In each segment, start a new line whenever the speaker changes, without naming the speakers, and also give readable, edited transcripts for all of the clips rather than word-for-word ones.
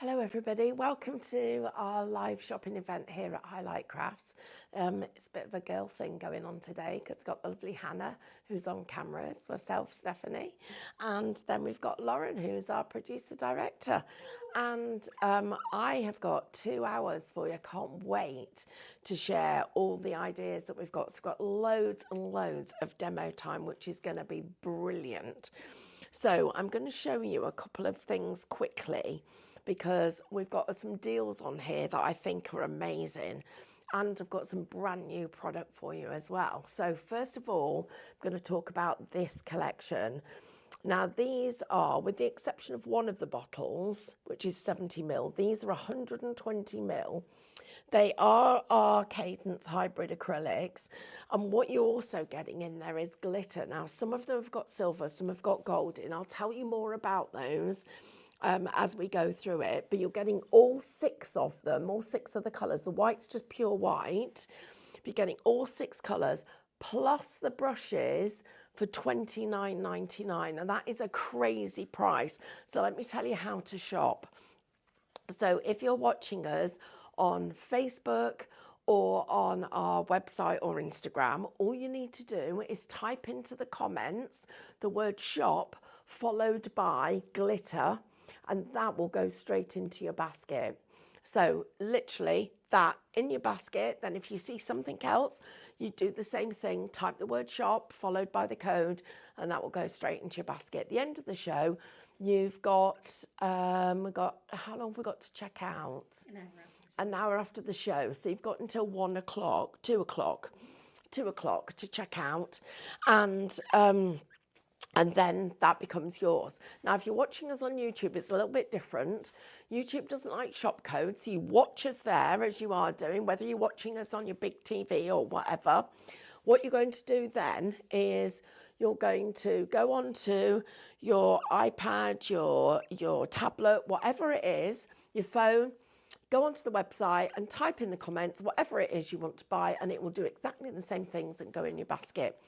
Hello everybody, welcome to our live shopping event here at Highlight Crafts. It's a bit of a girl thing going on today because we've got the lovely Hannah who's on cameras, myself, Stephanie, and then we've got Lauren who's our producer director. And I have got 2 hours for you. I can't wait to share all the ideas that we've got. So we've got loads and loads of demo time, which is going to be brilliant. So I'm going to show you a couple of things quickly because we've got some deals on here that I think are amazing, and I've got some brand new product for you as well. So first of all, I'm going to talk about this collection. Now these are, with the exception of one of the bottles, which is 70ml, these are 120ml. They are our Cadence hybrid acrylics, and what you're also getting in there is glitter. Now some of them have got silver, some have got gold, and I'll tell you more about those as we go through it, but you're getting all 6 of them, all 6 of the colours. The white's just pure white. You're getting all 6 colours plus the brushes for $29.99, and that is a crazy price. So let me tell you how to shop. So if you're watching us on Facebook or on our website or Instagram, all you need to do is type into the comments the word shop followed by glitter, and that will go straight into your basket. So literally that in your basket. Then if you see something else, you do the same thing, type the word shop followed by the code, and that will go straight into your basket. At the end of the show, you've got, how long have we got to check out? An hour after the show. So you've got until 1 o'clock, 2 o'clock to check out. And then that becomes yours. Now, if you're watching us on YouTube, it's a little bit different. YouTube doesn't like shop codes, so you watch us there as you are doing, whether you're watching us on your big TV or whatever. What you're going to do then is you're going to go onto your iPad, your tablet, whatever it is, your phone, go onto the website and type in the comments whatever it is you want to buy, and it will do exactly the same things and go in your basket.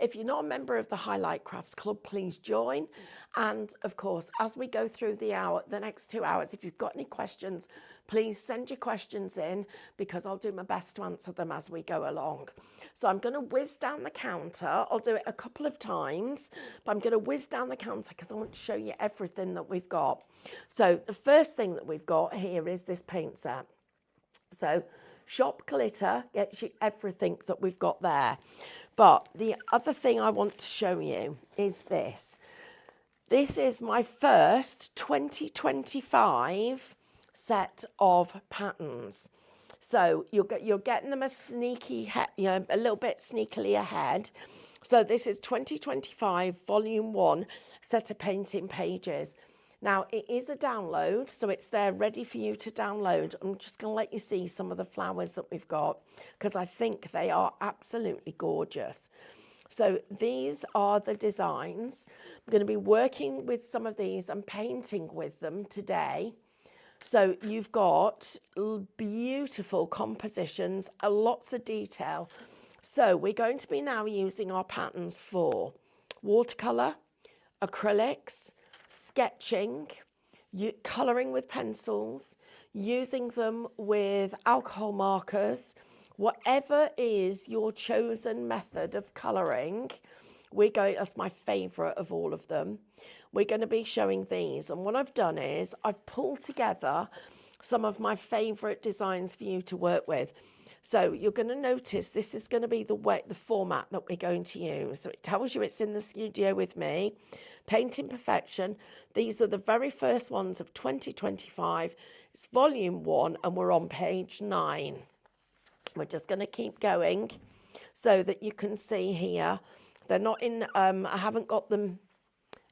If you're not a member of the Highlight Crafts Club, please join. And of course, as we go through the next 2 hours, if you've got any questions, please send your questions in because I'll do my best to answer them as we go along. So I'm going to whiz down the counter. I'll do it a couple of times, but I'm going to whiz down the counter because I want to show you everything that we've got. So the first thing that we've got here is this paint set. So Shop Glitter gets you everything that we've got there. But the other thing I want to show you is this. This is my first 2025 set of patterns. So you're getting them a little bit sneakily ahead. So this is 2025 Volume 1 set of painting pages. Now it is a download, so it's there ready for you to download. I'm just going to let you see some of the flowers that we've got because I think they are absolutely gorgeous. So these are the designs. I'm going to be working with some of these and painting with them today. So you've got beautiful compositions, lots of detail. So we're going to be now using our patterns for watercolor, acrylics, sketching, colouring with pencils, using them with alcohol markers, whatever is your chosen method of colouring. That's my favourite of all of them. We're going to be showing these, and what I've done is I've pulled together some of my favourite designs for you to work with. So you're going to notice this is going to be the format that we're going to use. So it tells you it's in the studio with me. Painting Perfection. These are the very first ones of 2025. It's Volume 1 and we're on page 9. We're just going to keep going so that you can see here. They're not in, I haven't got them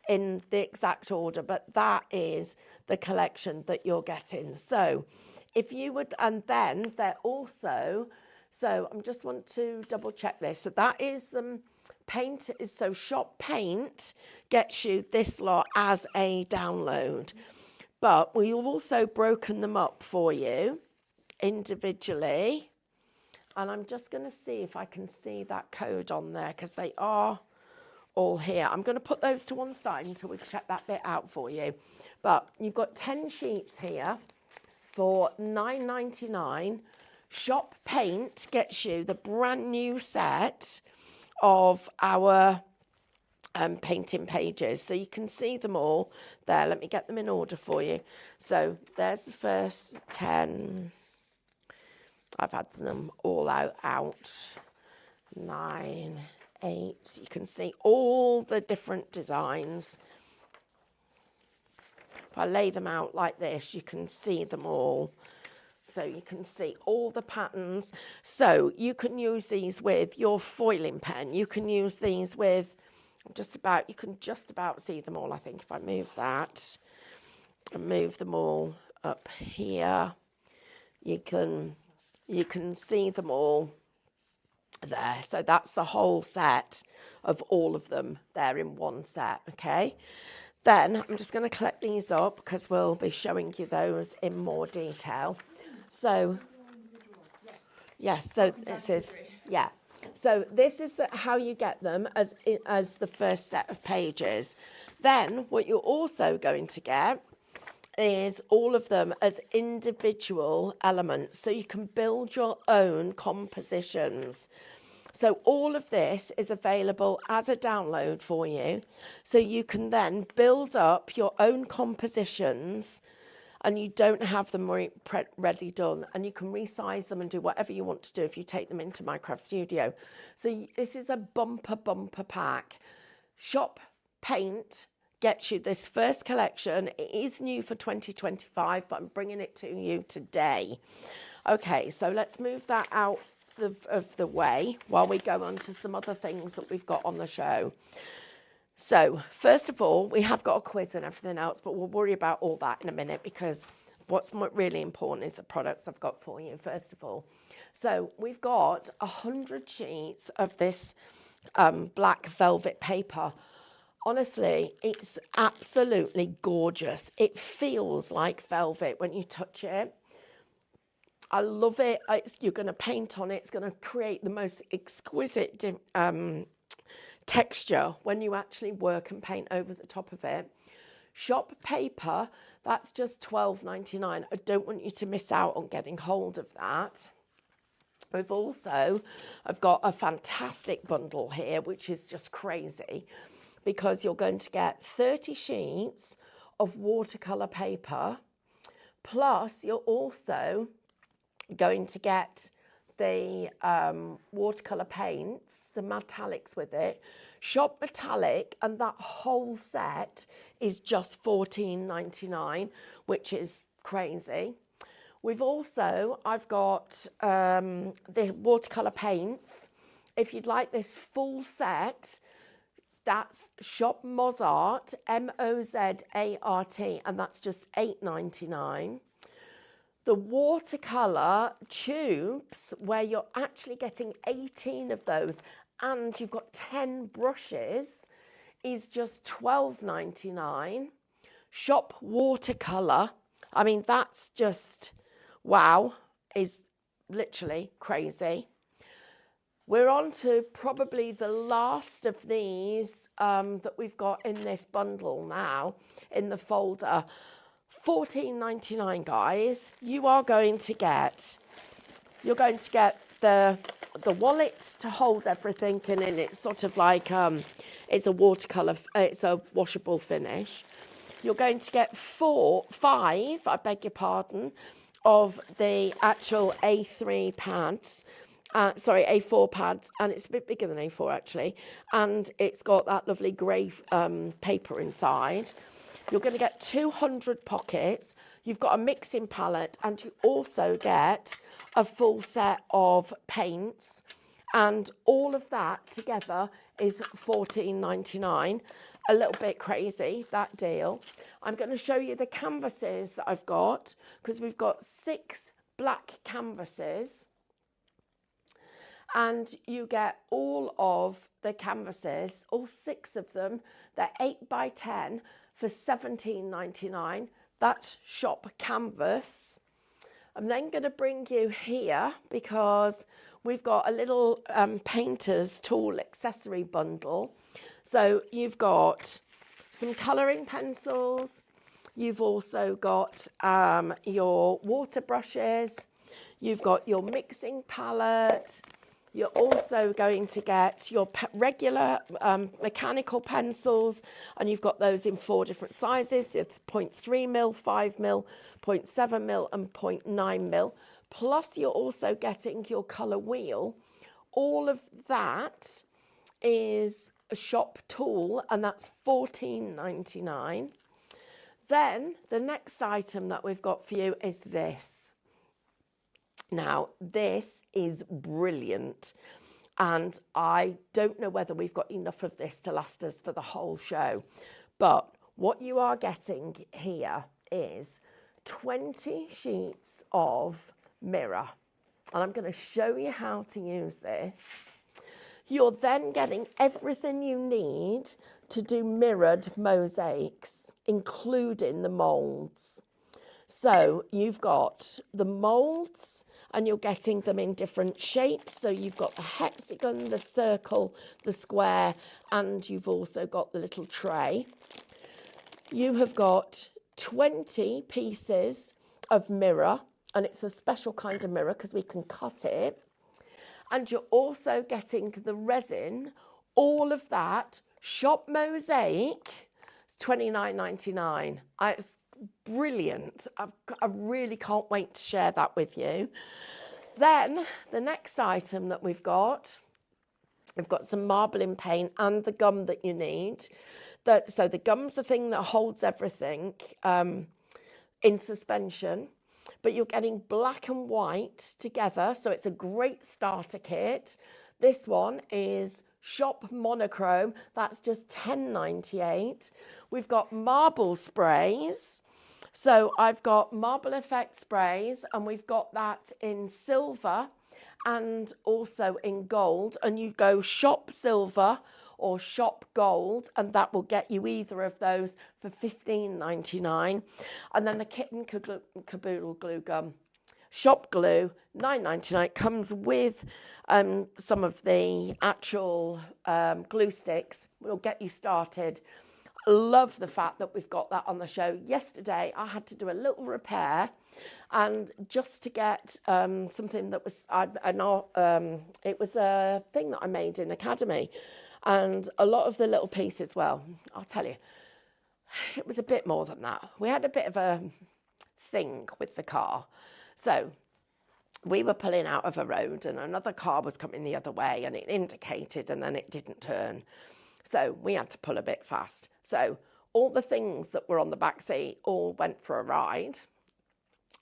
in the exact order, but that is the collection that you're getting. So if you would, and then they're also, so I just want to double check this. So that is paint, so Shop Paint gets you this lot as a download, but we've also broken them up for you individually. And I'm just going to see if I can see that code on there because they are all here. I'm going to put those to one side until we check that bit out for you. But you've got 10 sheets here for $9.99. Shop Paint gets you the brand new set of our painting pages, so you can see them all there. Let me get them in order for you. So there's the first 10. I've had them all out. 9, 8. You can see all the different designs. If I lay them out like this, you can see them all. So you can see all the patterns. So you can use these with your foiling pen. You can use these with you can just about see them all, I think, if I move that and move them all up here. You can see them all there. So that's the whole set of all of them there in one set, okay? Then I'm just going to collect these up because we'll be showing you those in more detail. So, yes, so this is, yeah. So this is how you get them as the first set of pages. Then what you're also going to get is all of them as individual elements, so you can build your own compositions. So all of this is available as a download for you, so you can then build up your own compositions, and you don't have them ready done, and you can resize them and do whatever you want to do if you take them into Minecraft Studio. So this is a bumper pack. Shop Paint gets you this first collection. It is new for 2025, but I'm bringing it to you today. Okay, so let's move that out of the way while we go on to some other things that we've got on the show. So, first of all, we have got a quiz and everything else, but we'll worry about all that in a minute because what's really important is the products I've got for you, first of all. So, we've got 100 sheets of this black velvet paper. Honestly, it's absolutely gorgeous. It feels like velvet when you touch it. I love it. You're going to paint on it. It's going to create the most exquisite texture when you actually work and paint over the top of it. Shop Paper, that's just $12.99. I don't want you to miss out on getting hold of that. I've got a fantastic bundle here, which is just crazy, because you're going to get 30 sheets of watercolor paper, plus you're also going to get the watercolor paints, some metallics with it. Shop Metallic, and that whole set is just $14.99, which is crazy. I've got the watercolor paints. If you'd like this full set, that's Shop Mozart, Mozart, and that's just $8.99. The watercolor tubes, where you're actually getting 18 of those, and you've got 10 brushes, is just $12.99. Shop Watercolor, I mean, that's just, wow, is literally crazy. We're on to probably the last of these that we've got in this bundle now, in the folder. $14.99, guys. You're going to get the wallets to hold everything in, and it's sort of like it's a watercolor, it's a washable finish. You're going to get 5, I beg your pardon, of the actual A3 pads. A4 pads, and it's a bit bigger than A4 actually, and it's got that lovely grey paper inside. You're going to get 200 pockets. You've got a mixing palette, and you also get a full set of paints, and all of that together is $14.99. A little bit crazy, that deal. I'm going to show you the canvases that I've got, because we've got 6 black canvases, and you get all of the canvases, all 6 of them. They're 8 by 10 for $17.99. That's Shop Canvas. I'm then going to bring you here because we've got a little painter's tool accessory bundle. So you've got some colouring pencils, You've also got your water brushes. You've got your mixing palette. You're also going to get your regular mechanical pencils, and you've got those in 4 different sizes. It's 0.3 mil, 5 mil, 0.7 mil, and 0.9 mil. Plus, you're also getting your colour wheel. All of that is a shop tool, and that's $14.99. Then the next item that we've got for you is this. Now, this is brilliant, and I don't know whether we've got enough of this to last us for the whole show, but what you are getting here is 20 sheets of mirror, and I'm going to show you how to use this. You're then getting everything you need to do mirrored mosaics, including the moulds. So you've got the moulds, and you're getting them in different shapes. So you've got the hexagon, the circle, the square, and you've also got the little tray. You have got 20 pieces of mirror, and it's a special kind of mirror because we can cut it. And you're also getting the resin, all of that, shop mosaic, $29.99. It's brilliant. I really can't wait to share that with you. Then the next item that we've got some marbling paint and the gum that you need. So the gum's the thing that holds everything in suspension, but you're getting black and white together, so it's a great starter kit. This one is shop monochrome, that's just $10.98. We've got marble sprays. So I've got marble effect sprays, and we've got that in silver and also in gold, and you go shop silver or shop gold, and that will get you either of those for $15.99. And then the kitten caboodle glue gum, shop glue, $9.99, comes with some of the actual glue sticks. We'll get you started. Love the fact that we've got that on the show. Yesterday I had to do a little repair, and just to get something that was it was a thing that I made in Academy, and a lot of the little pieces, well, I'll tell you, it was a bit more than that. We had a bit of a thing with the car. So we were pulling out of a road, and another car was coming the other way, and it indicated, and then it didn't turn. So we had to pull a bit fast. So all the things that were on the back seat all went for a ride,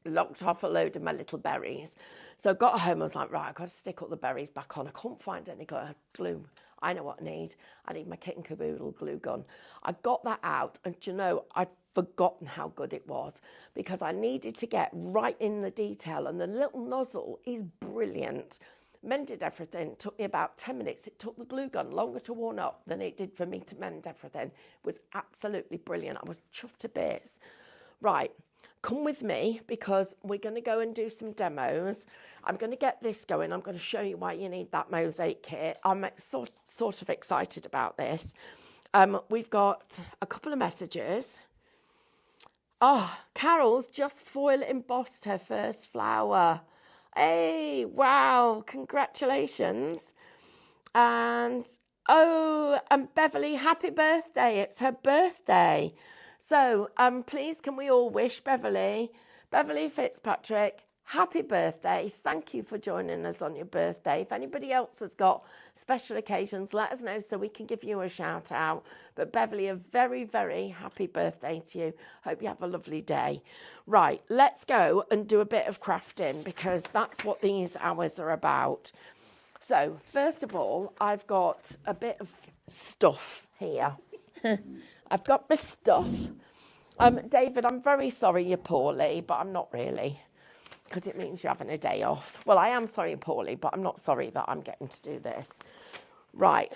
locked off a load of my little berries. So I got home, I was like, right, I've got to stick all the berries back on. I couldn't find any glue. I know what I need. I need my kitten caboodle glue gun. I got that out, and you know, I'd forgotten how good it was, because I needed to get right in the detail, and the little nozzle is brilliant. Mended everything. It took me about 10 minutes. It took the glue gun longer to warm up than it did for me to mend everything. It was absolutely brilliant. I was chuffed to bits. Right, come with me, because we're going to go and do some demos. I'm going to get this going. I'm going to show you why you need that mosaic kit. I'm sort of excited about this. We've got a couple of messages. Oh, Carol's just foil embossed her first flower. Hey, wow, congratulations. And Beverly, happy birthday. It's her birthday. So please, can we all wish Beverly Fitzpatrick, happy birthday. Thank you for joining us on your birthday. If anybody else has got special occasions, let us know so we can give you a shout out. But Beverly, a very, very happy birthday to you. Hope you have a lovely day. Right, let's go and do a bit of crafting, because that's what these hours are about. So first of all, I've got a bit of stuff here. I've got my stuff. David, I'm very sorry you're poorly, but I'm not really, because it means you're having a day off. Well, I am sorry you're poorly, but I'm not sorry that I'm getting to do this. Right.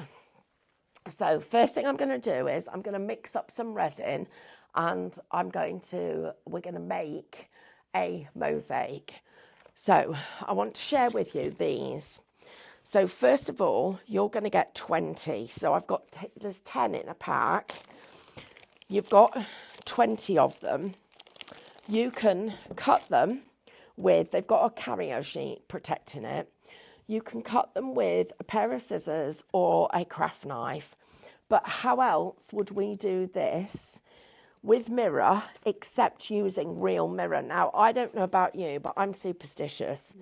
So first thing I'm going to do is I'm going to mix up some resin, and we're going to make a mosaic. So I want to share with you these. So first of all, you're going to get 20. So I've got, there's 10 in a pack. You've got 20 of them, you can cut them with, they've got a carrier sheet protecting it. You can cut them with a pair of scissors or a craft knife. But how else would we do this with mirror except using real mirror? Now, I don't know about you, but I'm superstitious.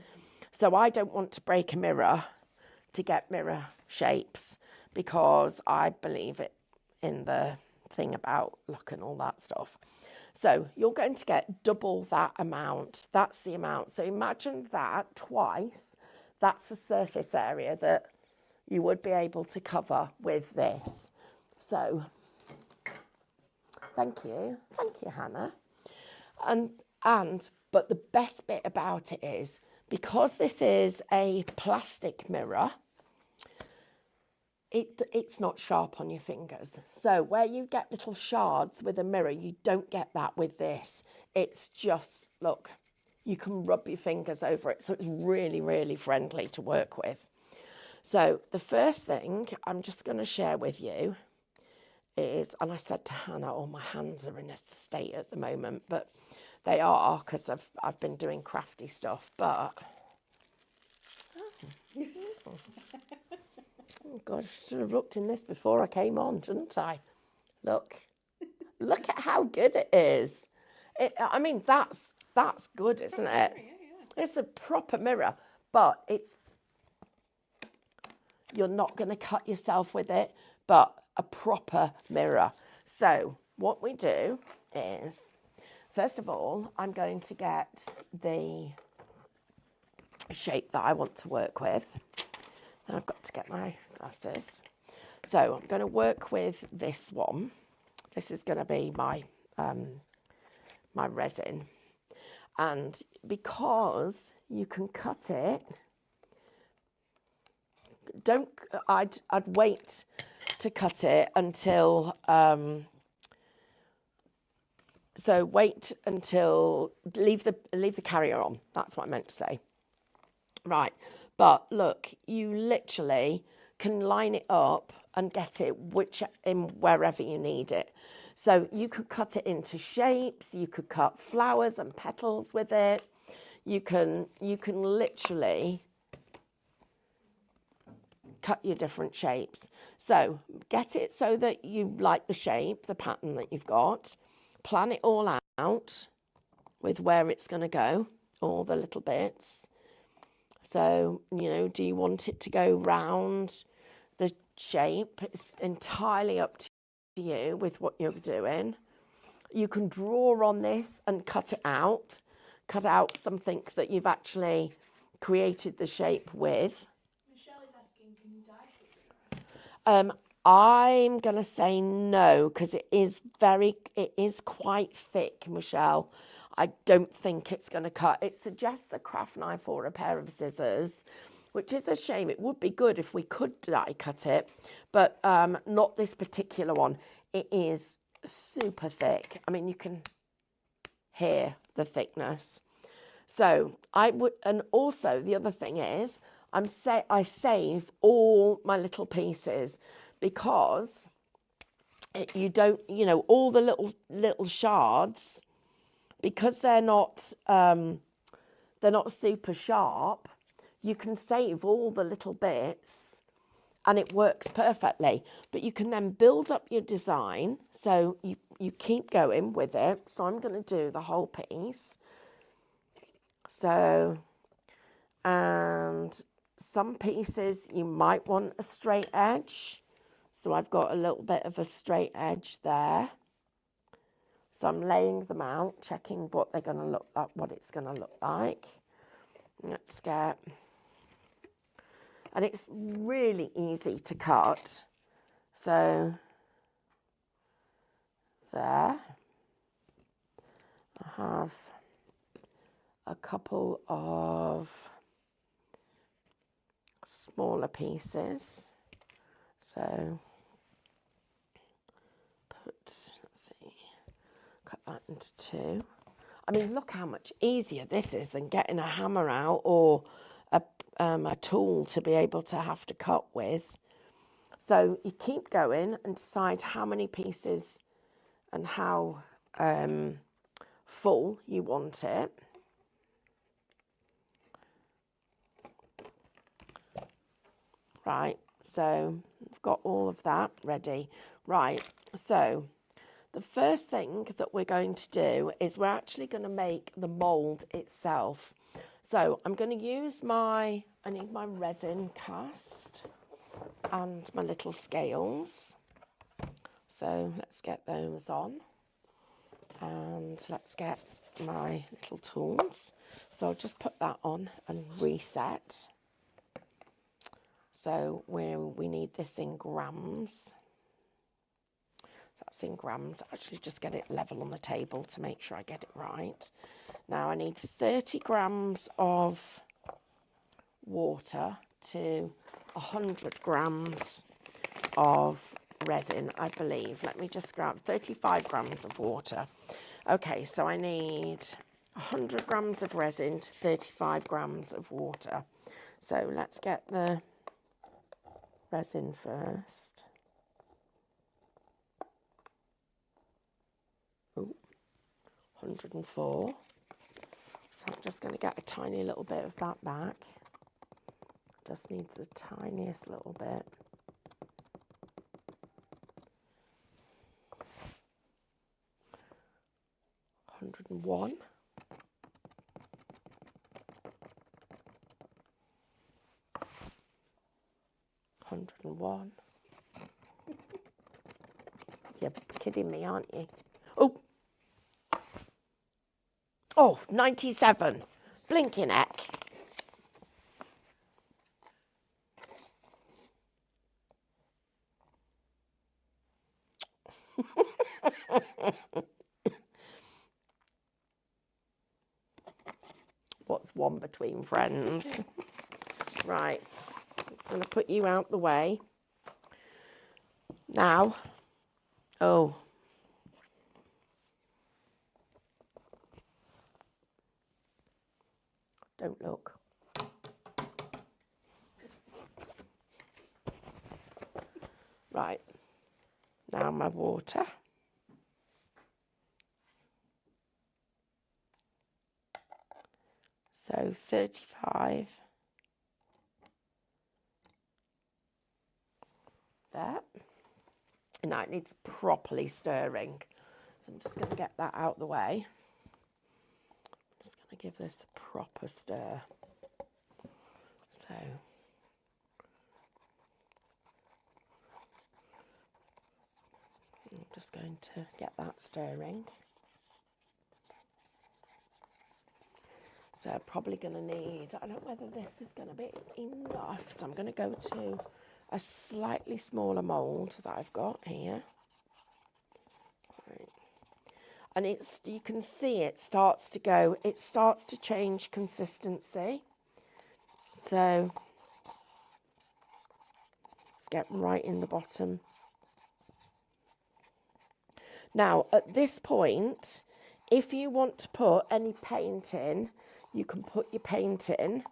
So I don't want to break a mirror to get mirror shapes because I believe it in the thing about luck and all that stuff. So you're going to get double that amount. That's the amount. So imagine that twice. That's the surface area that you would be able to cover with this. So thank you, Hannah. But the best bit about it is, because this is a plastic mirror, it's not sharp on your fingers. So where you get little shards with a mirror, you don't get that with this. It's just, look, you can rub your fingers over it. So it's really, really friendly to work with. So the first thing I'm just going to share with you is, and I said to Hannah, oh, my hands are in a state at the moment, but they are because I've been doing crafty stuff, but... Oh, God, I should have looked in this before I came on, shouldn't I? Look at how good it is. I mean, that's good, isn't it? Yeah. It's a proper mirror, but you're not going to cut yourself with it, but a proper mirror. So what we do is, first of all, I'm going to get the shape that I want to work with. And I've got to get my glasses. So I'm going to work with this one. This is going to be my my resin. And because you can cut it, I'd wait to cut it until leave the carrier on. That's what I meant to say. Right. But look, you literally can line it up and get it wherever you need it. So you could cut it into shapes, you could cut flowers and petals with it. You can literally cut your different shapes. So get it so that you like the shape, the pattern that you've got. Plan it all out with where it's going to go, all the little bits. So, do you want it to go round the shape? It's entirely up to you with what you're doing. You can draw on this and cut it out. Cut out something that you've actually created the shape with.
Michelle is asking, can you dye it?
I'm going to say no, because it is quite thick, Michelle. I don't think it's going to cut. It suggests a craft knife or a pair of scissors, which is a shame. It would be good if we could die cut it, but not this particular one. It is super thick. I mean, you can hear the thickness. So I would, and also the other thing is, I save all my little pieces because you don't, all the little shards. Because they're not super sharp, you can save all the little bits and it works perfectly. But you can then build up your design, so you keep going with it. So I'm going to do the whole piece. So, and some pieces you might want a straight edge. So I've got a little bit of a straight edge there. So I'm laying them out, checking what they're going to look like, what it's going to look like. Let's get, and it's really easy to cut. So there, I have a couple of smaller pieces. So cut that into two. I mean, look how much easier this is than getting a hammer out or a tool to be able to have to cut with. So you keep going and decide how many pieces and how full you want it. Right, so I've got all of that ready. Right, so the first thing that we're going to do is we're actually going to make the mould itself. So I'm going to use I need my resin cast and my little scales. So let's get those on. And let's get my little tools. So I'll just put that on and reset. So we need this in grams. That's in grams. Actually just get it level on the table to make sure I get it right. Now I need 30 grams of water to 100 grams of resin, I believe. Let me just grab 35 grams of water. Okay, so I need 100 grams of resin to 35 grams of water. So let's get the resin first. Ooh, 104. So I'm just going to get a tiny little bit of that back. Just needs the tiniest little bit. $101. $101. You're kidding me, aren't you? Oh, 97. Blinking heck. What's one between friends? Right, I'm going to put you out the way. Now, oh. Don't look. Right, now my water. So 35. There. And now it needs properly stirring. So I'm just going to get that out the way. I'm just going to give this a proper stir. So I'm just going to get that stirring. So I'm probably going to need, I don't know whether this is going to be enough. So I'm going to go to a slightly smaller mould that I've got here. Right. And you can see it starts to change consistency. So let's get right in the bottom. Now, at this point, if you want to put any paint in, you can put your paint in.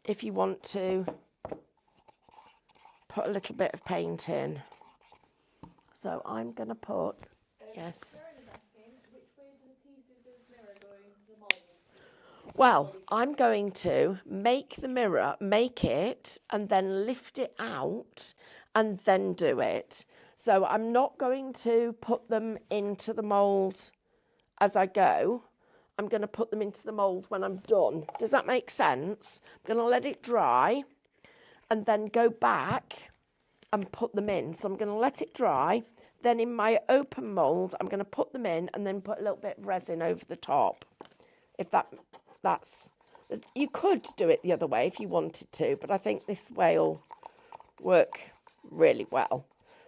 If you want to put a little bit of paint in. So I'm going to put, yes.
Which way do the pieces of this mirror go into the mould?
Well, I'm going to make the mirror, make it, and then lift it out, and then do it. So I'm not going to put them into the mould as I go. I'm going to put them into the mould when I'm done. Does that make sense? I'm going to let it dry and then go back and put them in. So I'm going to let it dry. Then in my open mould, I'm going to put them in and then put a little bit of resin over the top. If that's... You could do it the other way if you wanted to, but I think this way will work really well.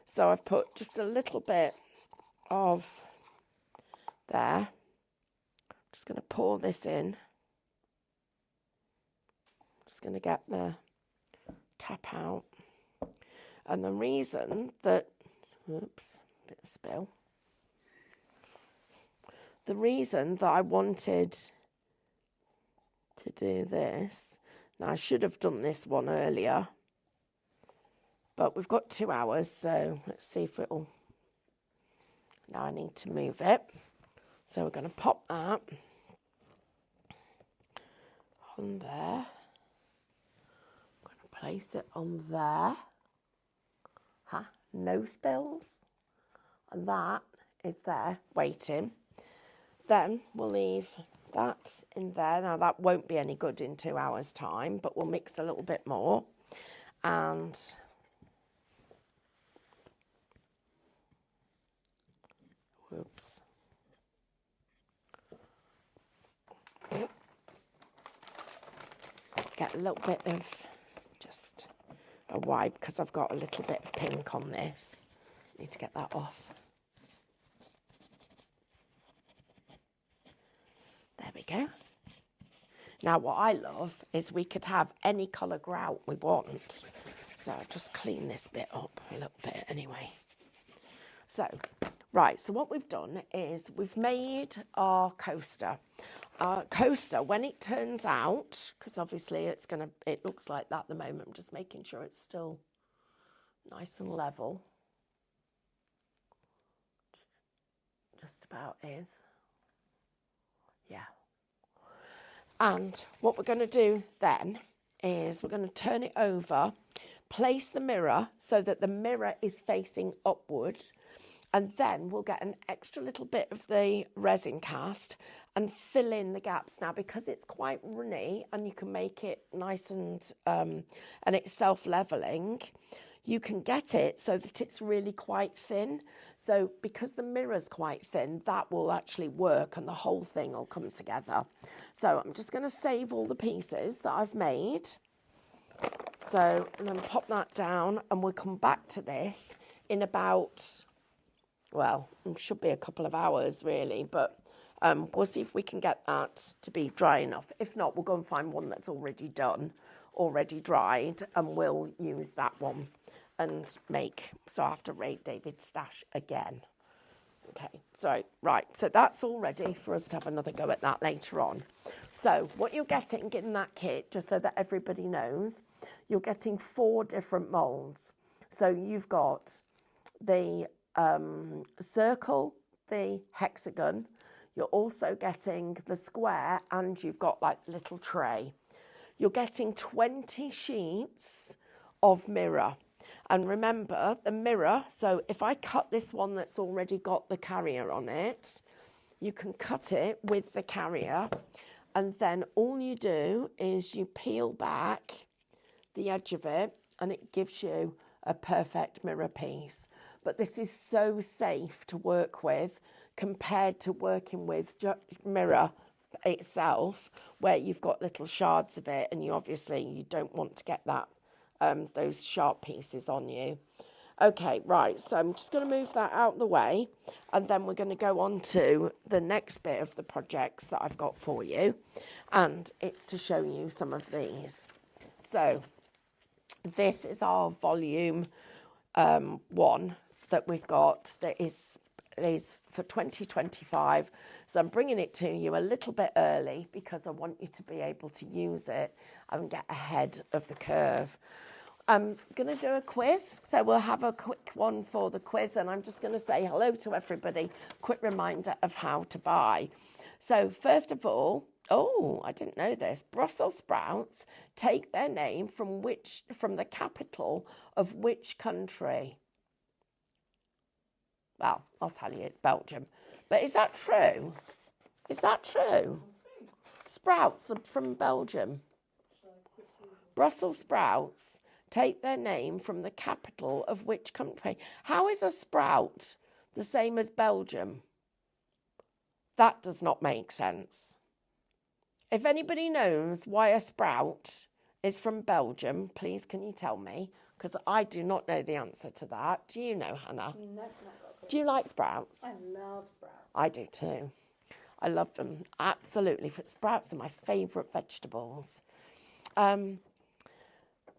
So I've put just a little bit of there. Just going to pour this in. Just going to get the tap out. And the reason that, oops, bit of spill. The reason that I wanted to do this, now I should have done this one earlier, but we've got 2 hours, so let's see if it'll, now I need to move it. So we're going to pop that on there. I'm going to place it on there. No spills. And that is there waiting. Then we'll leave that in there. Now that won't be any good in 2 hours time, but we'll mix a little bit more. And whoops. Get a little bit of just a wipe because I've got a little bit of pink on this. Need to get that off. There we go. Now what I love is we could have any colour grout we want. So I'll just clean this bit up a little bit anyway. So, right, so what we've done is we've made our coaster. Our coaster, when it turns out, because obviously it looks like that at the moment, I'm just making sure it's still nice and level. Just about is. Yeah. And what we're going to do then is we're going to turn it over, place the mirror so that the mirror is facing upward, and then we'll get an extra little bit of the resin cast and fill in the gaps. Now, because it's quite runny and you can make it nice and it's self-leveling, you can get it so that it's really quite thin. So because the mirror's quite thin, that will actually work and the whole thing will come together. So I'm just going to save all the pieces that I've made. So, and then pop that down, and we'll come back to this in about, well, it should be a couple of hours really, but we'll see if we can get that to be dry enough. If not, we'll go and find one that's already done, already dried, and we'll use that one and make, so I have to raid David's stash again. Okay, so, right, so that's all ready for us to have another go at that later on. So what you're getting in that kit, just so that everybody knows, you're getting 4 different moulds. So you've got the circle, the hexagon, you're also getting the square, and you've got like little tray. You're getting 20 sheets of mirror. And remember the mirror, so if I cut this one that's already got the carrier on it, you can cut it with the carrier, and then all you do is you peel back the edge of it and it gives you a perfect mirror piece. But this is so safe to work with compared to working with mirror itself, where you've got little shards of it and you don't want to get that those sharp pieces on you. Okay, right, so I'm just going to move that out of the way, and then we're going to go on to the next bit of the projects that I've got for you, and it's to show you some of these. So this is our volume 1 that we've got that is for 2025. So I'm bringing it to you a little bit early because I want you to be able to use it and get ahead of the curve. I'm going to do a quiz, so we'll have a quick one for the quiz, and I'm just going to say hello to everybody, quick reminder of how to buy. So first of all, oh, I didn't know this, Brussels sprouts take their name from the capital of which country? Well, I'll tell you, it's Belgium. But is that true? Is that true? Sprouts are from Belgium. Brussels sprouts take their name from the capital of which country? How is a sprout the same as Belgium? That does not make sense. If anybody knows why a sprout is from Belgium, please can you tell me? Because I do not know the answer to that. Do you know, Hannah?
No,
Do you like sprouts?
I love sprouts.
I do too. I love them, absolutely. Sprouts are my favourite vegetables.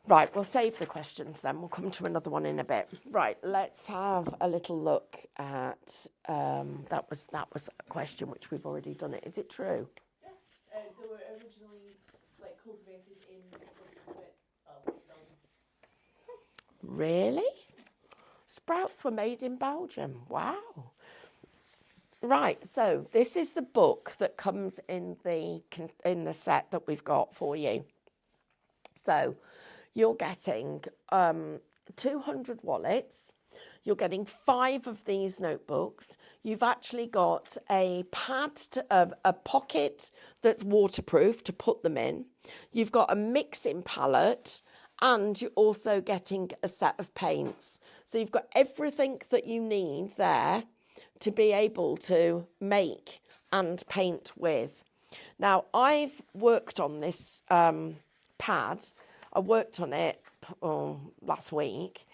Right, we'll save the questions then. We'll come to another one in a bit. Right, let's have a little look at, that was a question which we've already done it. Is it true?
Yeah, they were originally cultivated in Belgium.
Really? Sprouts were made in Belgium. Wow. Right, so this is the book that comes in the set that we've got for you. So you're getting 200 wallets. You're getting 5 of these notebooks. You've actually got a pad, a pocket that's waterproof to put them in. You've got a mixing palette, and you're also getting a set of paints. So you've got everything that you need there to be able to make and paint with. Now, I've worked on this pad. I worked on it last week,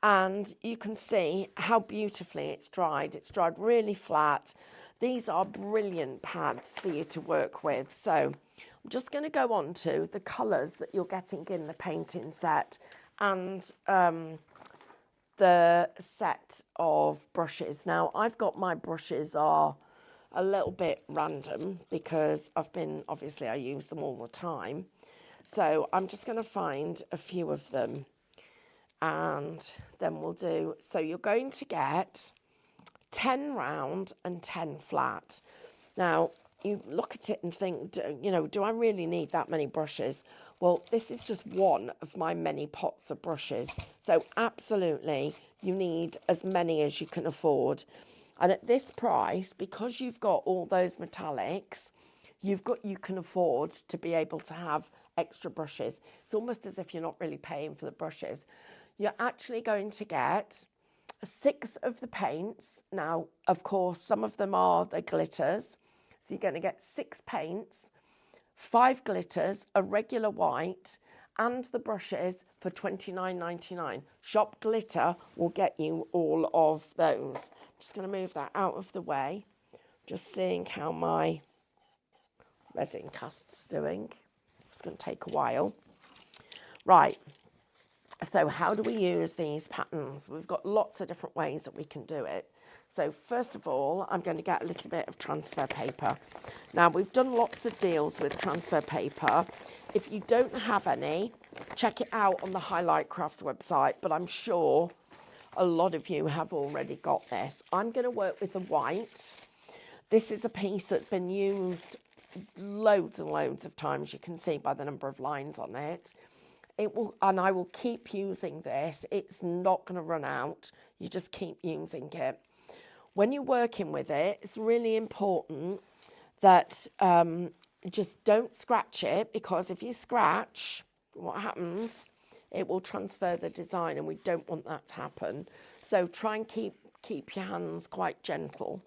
and you can see how beautifully it's dried. It's dried really flat. These are brilliant pads for you to work with. So I'm just going to go on to the colours that you're getting in the painting set and the set of brushes. Now, I've got my brushes are a little bit random because obviously I use them all the time. So I'm just going to find a few of them and then we'll do. So you're going to get 10 round and 10 flat. Now, you look at it and think, do I really need that many brushes? Well, this is just one of my many pots of brushes. So absolutely, you need as many as you can afford. And at this price, because you've got all those metallics, you can afford to be able to have extra brushes. It's almost as if you're not really paying for the brushes. You're actually going to get 6 of the paints. Now, of course, some of them are the glitters. So you're going to get 6 paints, 5 glitters, a regular white, and the brushes for $29.99. Shop Glitter will get you all of those. Just going to move that out of the way. Just seeing how my resin cast's doing. It's going to take a while. Right. So how do we use these patterns? We've got lots of different ways that we can do it. So first of all, I'm going to get a little bit of transfer paper. Now, we've done lots of deals with transfer paper. If you don't have any, check it out on the Highlight Crafts website, but I'm sure a lot of you have already got this. I'm going to work with the white. This is a piece that's been used loads and loads of times. You can see by the number of lines on it. And I will keep using this. It's not going to run out. You just keep using it. When you're working with it, it's really important that just don't scratch it, because if you scratch, what happens? It will transfer the design, and we don't want that to happen. So try and keep your hands quite gentle.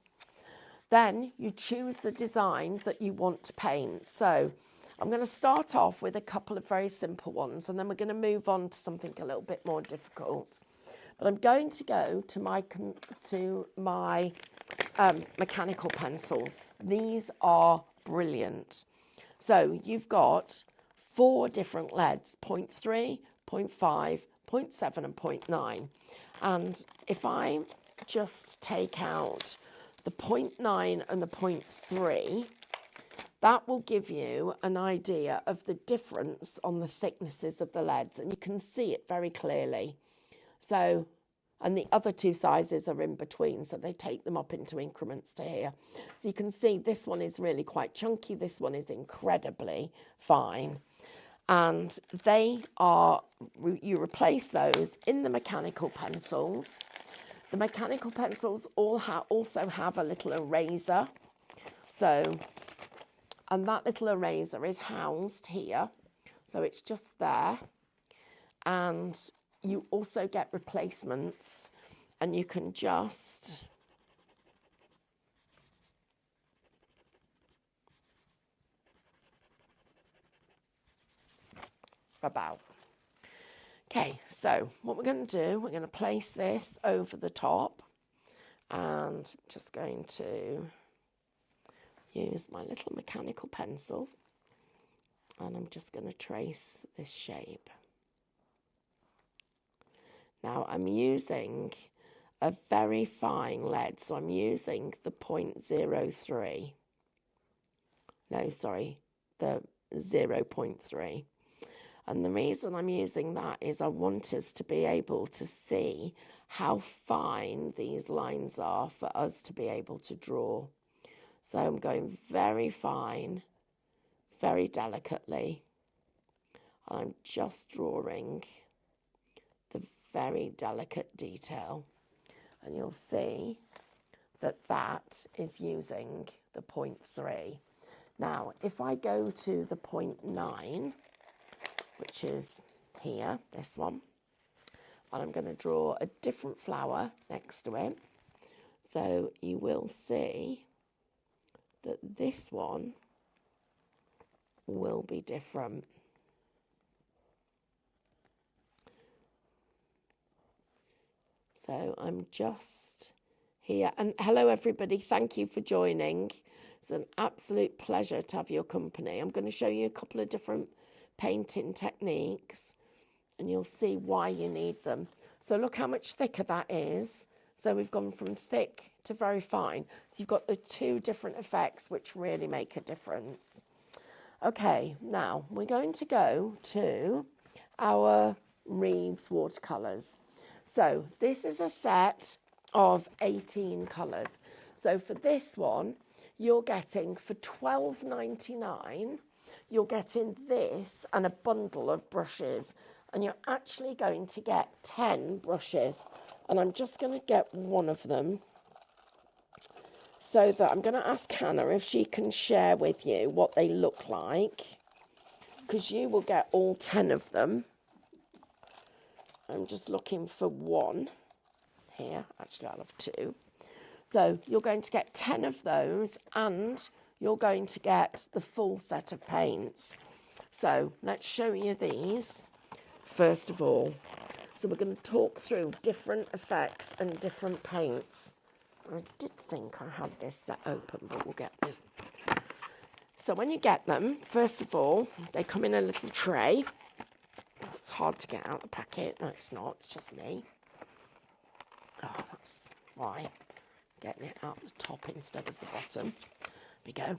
Then you choose the design that you want to paint. So I'm going to start off with a couple of very simple ones, and then we're going to move on to something a little bit more difficult. But I'm going to go to my mechanical pencils. These are brilliant. So you've got 4 different leads, 0.3, 0.5, 0.7 and 0.9. And if I just take out the 0.9 and the 0.3, that will give you an idea of the difference on the thicknesses of the leads, and you can see it very clearly. So, and the other 2 sizes are in between, so they take them up into increments to here. So you can see this one is really quite chunky, this one is incredibly fine. And you replace those in the mechanical pencils. The mechanical pencils also have a little eraser. So, and that little eraser is housed here. So it's just there. And you also get replacements, and you can just about. Okay, so what we're going to do, we're going to place this over the top, and just going to use my little mechanical pencil, and I'm just going to trace this shape. Now I'm using a very fine lead, so I'm using the 0.03. No, sorry, the 0.3. And the reason I'm using that is I want us to be able to see how fine these lines are for us to be able to draw. So I'm going very fine, very delicately. And I'm just drawing the very delicate detail. And you'll see that that is using the 0.3. Now, if I go to the 0.9, which is here, this one, and I'm going to draw a different flower next to it, so you will see that this one will be different. So I'm just here. And hello, everybody. Thank you for joining. It's an absolute pleasure to have your company. I'm going to show you a couple of different painting techniques, and you'll see why you need them. So look how much thicker that is. So we've gone from thick to very fine. So you've got the two different effects which really make a difference. Okay, now we're going to go to our Reeves watercolours. So this is a set of 18 colours. So for this one, you're getting, for $12.99, you're getting this and a bundle of brushes. And you're actually going to get 10 brushes. And I'm just going to get one of them, so that I'm going to ask Hannah if she can share with you what they look like, because you will get all 10 of them. I'm just looking for one here. Actually, I'll have two. So you're going to get 10 of those, and you're going to get the full set of paints. So let's show you these first of all. So we're going to talk through different effects and different paints. I did think I had this set open, but we'll get this. So when you get them, first of all, they come in a little tray. It's hard to get out the packet. No, it's not. It's just me. Oh, that's why. Getting it out the top instead of the bottom. There we go.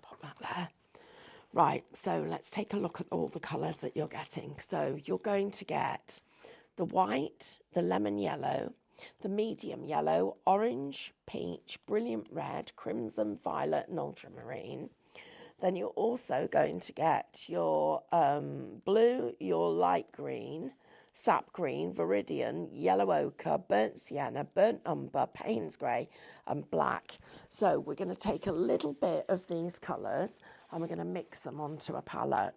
Pop that there. Right, so let's take a look at all the colours that you're getting. So you're going to get the white, the lemon yellow, the medium yellow, orange, peach, brilliant red, crimson, violet and ultramarine. Then you're also going to get your blue, your light green, sap green, viridian, yellow ochre, burnt sienna, burnt umber, Payne's grey and black. So we're going to take a little bit of these colours and we're going to mix them onto a palette.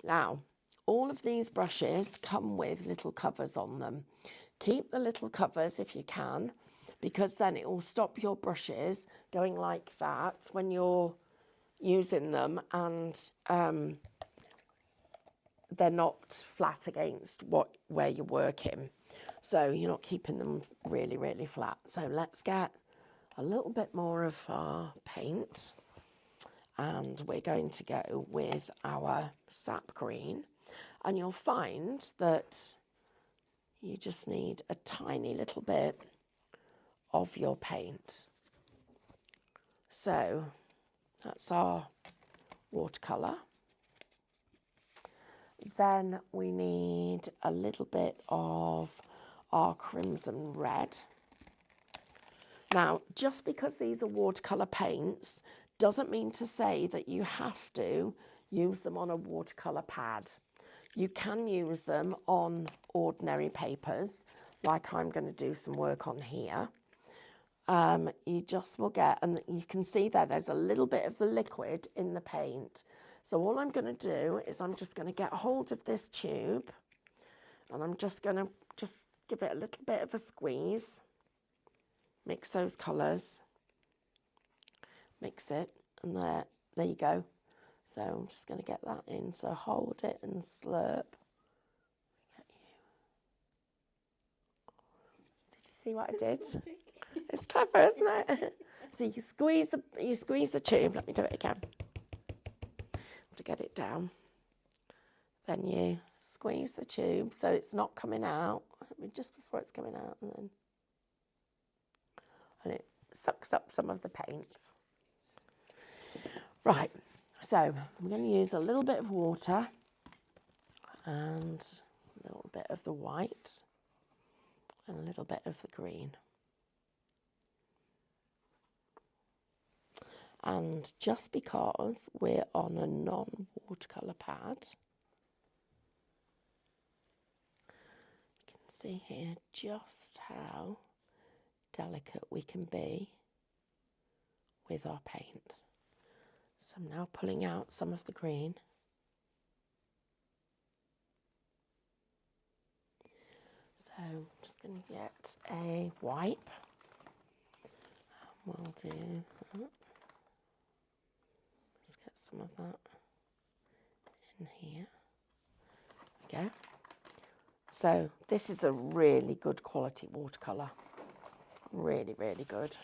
Now, all of these brushes come with little covers on them. Keep the little covers if you can, because then it will stop your brushes going like that when you're using them, and they're not flat against where you're working. So you're not keeping them really, really flat. So let's get a little bit more of our paint, and we're going to go with our sap green, and you'll find that you just need a tiny little bit of your paint. So that's our watercolour. Then we need a little bit of our crimson red. Now, just because these are watercolour paints doesn't mean to say that you have to use them on a watercolour pad. You can use them on ordinary papers, like I'm going to do some work on here. You just will get, and you can see there's a little bit of the liquid in the paint. So all I'm going to do is I'm just going to get hold of this tube, and I'm just going to give it a little bit of a squeeze. Mix those colours. Mix it, and there you go. So I'm just going to get that in. So hold it and slurp. Did you see what I did? It's clever, isn't it? So you squeeze the tube. Let me do it again to get it down. Then you squeeze the tube so it's not coming out. Just before it's coming out, and it sucks up some of the paint. Right. So I'm going to use a little bit of water and a little bit of the white and a little bit of the green. And just because we're on a non-watercolour pad, you can see here just how delicate we can be with our paint. So I'm now pulling out some of the green. So I'm just going to get a wipe. We'll do that. Let's get some of that in here. There we go. So this is a really good quality watercolour. Really, really good.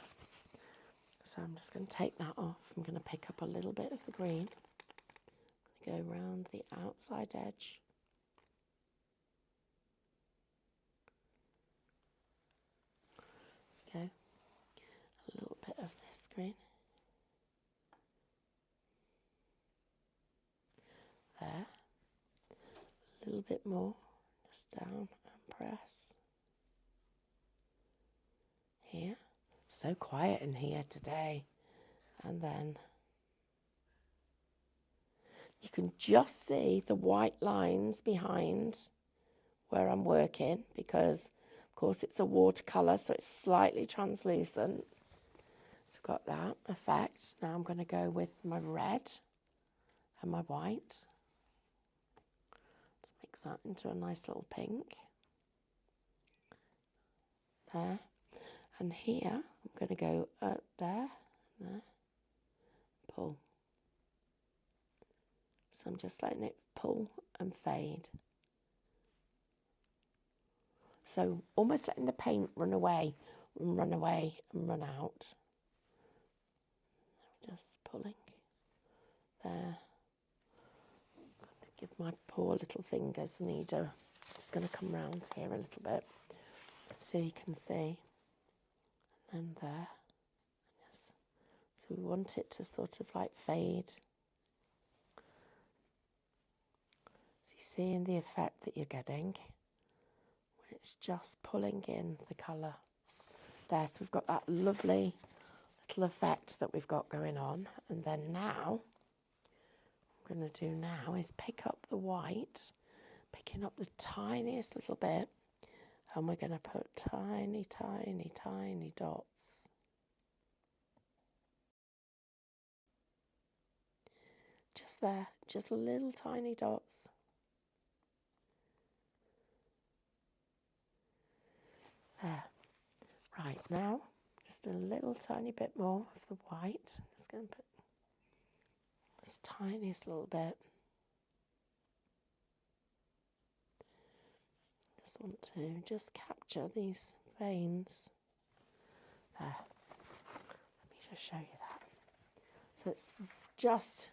So I'm just going to take that off. I'm going to pick up a little bit of the green. Go around the outside edge. Okay. A little bit of this green. There. A little bit more. Just down and press. Here. So quiet in here today. And then you can just see the white lines behind where I'm working because, of course, it's a watercolour, so it's slightly translucent. So I've got that effect. Now I'm going to go with my red and my white. Let's mix that into a nice little pink. There. And here, I'm going to go up there, and there, pull. So I'm just letting it pull and fade. So almost letting the paint run away and run away and run out. Just pulling there. Give my poor little fingers need a, just going to come round here a little bit so you can see. And there. Yes. So we want it to sort of like fade. So you're seeing the effect that you're getting. It's just pulling in the colour. There, so we've got that lovely little effect that we've got going on. And then now, what I'm going to do now is pick up the white, picking up the tiniest little bit, and we're going to put tiny, tiny, tiny dots. Just there, just little tiny dots. There. Right, now, just a little tiny bit more of the white. I'm just going to put this tiniest little bit. Just want to just capture these veins. There. Let me just show you that. So it's just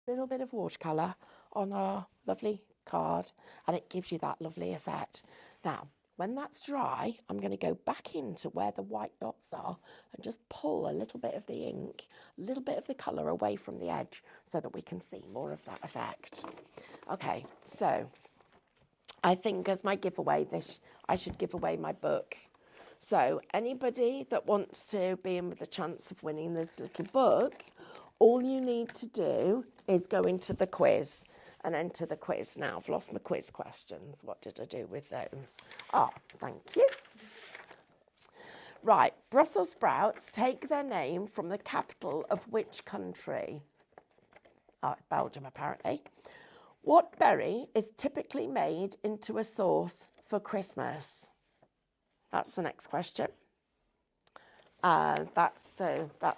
a little bit of watercolour on our lovely card, and it gives you that lovely effect. Now, when that's dry, I'm going to go back into where the white dots are and just pull a little bit of the ink, a little bit of the colour away from the edge so that we can see more of that effect. Okay, so I think as my giveaway, I should give away my book. So anybody that wants to be in with a chance of winning this little book, all you need to do is go into the quiz and enter the quiz. Now, I've lost my quiz questions. What did I do with those? Oh, thank you. Right, Brussels sprouts take their name from the capital of which country? Oh, Belgium, apparently. What berry is typically made into a sauce for Christmas? That's the next question. That's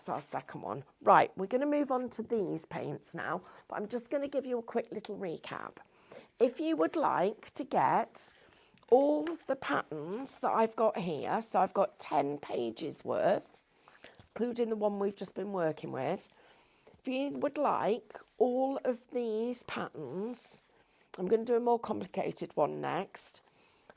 our second one. Right, we're going to move on to these paints now, but I'm just going to give you a quick little recap. If you would like to get all of the patterns that I've got here, so I've got 10 pages worth, including the one we've just been working with. If you would like all of these patterns, I'm going to do a more complicated one next,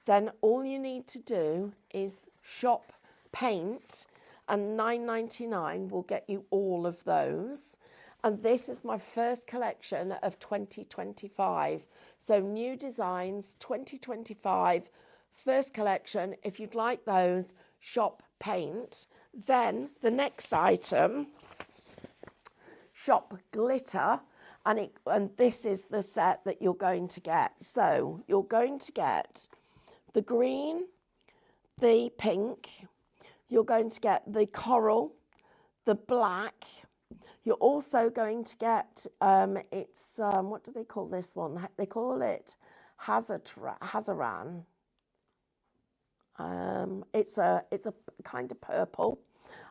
then all you need to do is shop paint and $9.99 will get you all of those. And this is my first collection of 2025. So new designs, 2025, first collection. If you'd like those, shop paint. Then the next item, shop glitter. And this is the set that you're going to get. So you're going to get the green, the pink, you're going to get the coral, the black. You're also going to get, what do they call this one? They call it Hazaran. It's a kind of purple.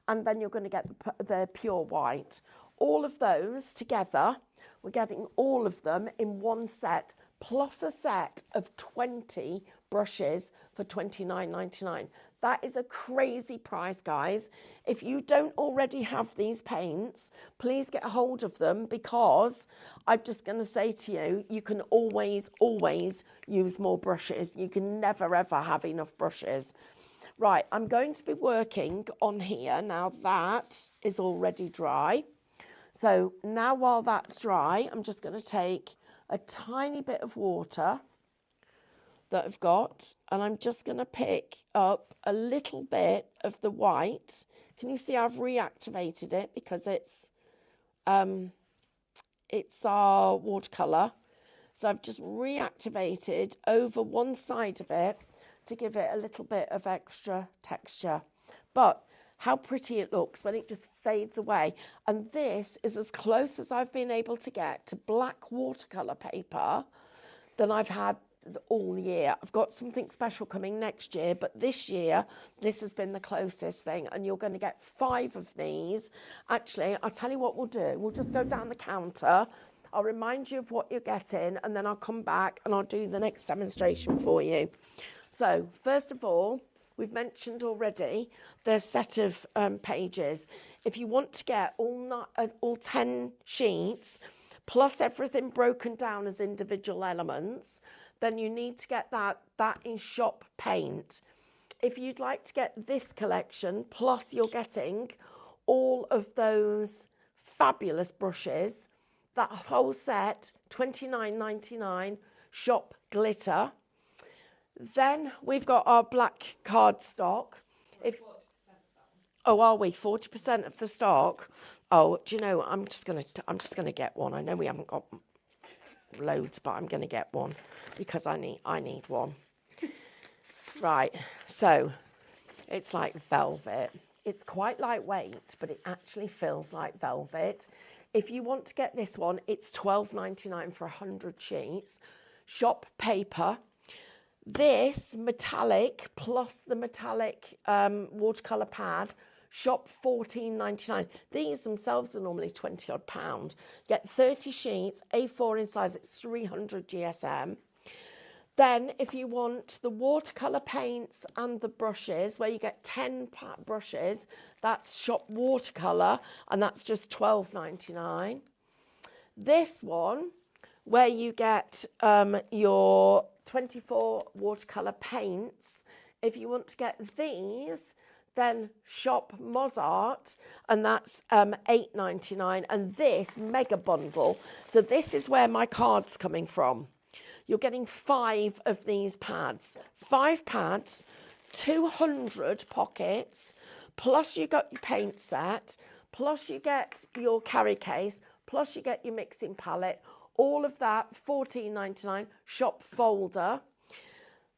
And then you're going to get the pure white. All of those together, we're getting all of them in one set, plus a set of 20 brushes for $29.99. That is a crazy price, guys. If you don't already have these paints, please get a hold of them, because I'm just going to say to you, you can always use more brushes. You can never, ever have enough brushes. Right, I'm going to be working on here. Now that is already dry. So now while that's dry, I'm just going to take a tiny bit of water that I've got, and I'm just going to pick up a little bit of the white. Can you see I've reactivated it because it's our watercolor. So I've just reactivated over one side of it to give it a little bit of extra texture. But how pretty it looks when it just fades away. And this is as close as I've been able to get to black watercolor paper than I've had all year. I've got something special coming next year, but this year this has been the closest thing, and you're going to get 5 of these. Actually, I'll tell you what we'll do. We'll just go down the counter. I'll remind you of what you're getting, and then I'll come back and I'll do the next demonstration for you. So first of all, we've mentioned already the set of pages. If you want to get all 10 sheets plus everything broken down as individual elements, then you need to get that. That is shop paint. If you'd like to get this collection, plus you're getting all of those fabulous brushes, that whole set, $29.99, shop glitter. Then we've got our black cardstock. Oh, are we 40% of the stock? Oh, do you know? I'm just gonna get one. I know we haven't got loads, but I'm gonna get one because I need one. Right. So it's like velvet. It's quite lightweight, but it actually feels like velvet. If you want to get this one, it's $12.99 for 100 sheets. Shop paper. This metallic plus the metallic watercolor pad, shop $14.99. These themselves are normally 20 odd pound. Get 30 sheets, A4 in size, it's 300 GSM. Then if you want the watercolor paints and the brushes, where you get 10 brushes, that's shop watercolor, and that's just $12.99. This one, where you get your 24 watercolor paints, if you want to get these, then shop Mosaic, and that's $8.99. And this mega bundle, so this is where my card's coming from. You're getting 5 of these pads. 5 pads, 200 pockets, plus you got your paint set, plus you get your carry case, plus you get your mixing palette. All of that, $14.99, shop folder.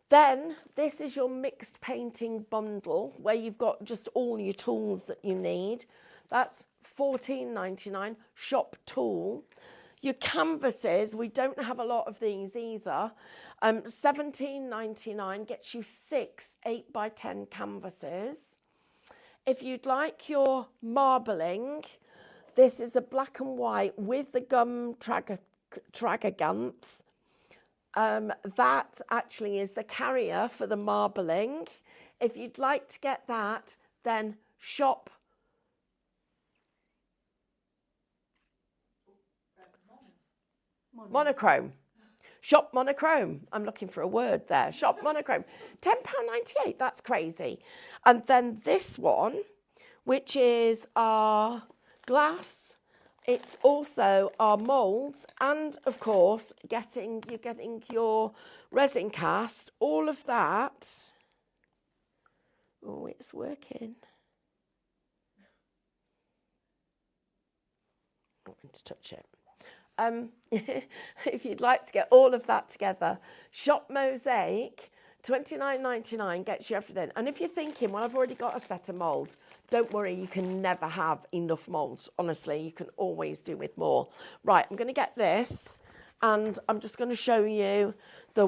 Then this is your mixed painting bundle, where you've got just all your tools that you need. That's $14.99, shop tool. Your canvases, we don't have a lot of these either. $17.99 gets you 6 8x10 canvases. If you'd like your marbling, this is a black and white with the gum Tragaganth. That actually is the carrier for the marbling. If you'd like to get that, then shop monochrome. Shop monochrome. I'm looking for a word there. Shop monochrome. £10.98. That's crazy. And then this one, which is our glass. It's also our moulds, and of course, getting your resin cast, all of that. Oh, it's working. I'm going to touch it. If you'd like to get all of that together, shop Mosaic, $29.99 gets you everything. And if you're thinking, well, I've already got a set of moulds, don't worry, you can never have enough moulds. Honestly, you can always do with more. Right, I'm going to get this, and I'm just going to show you the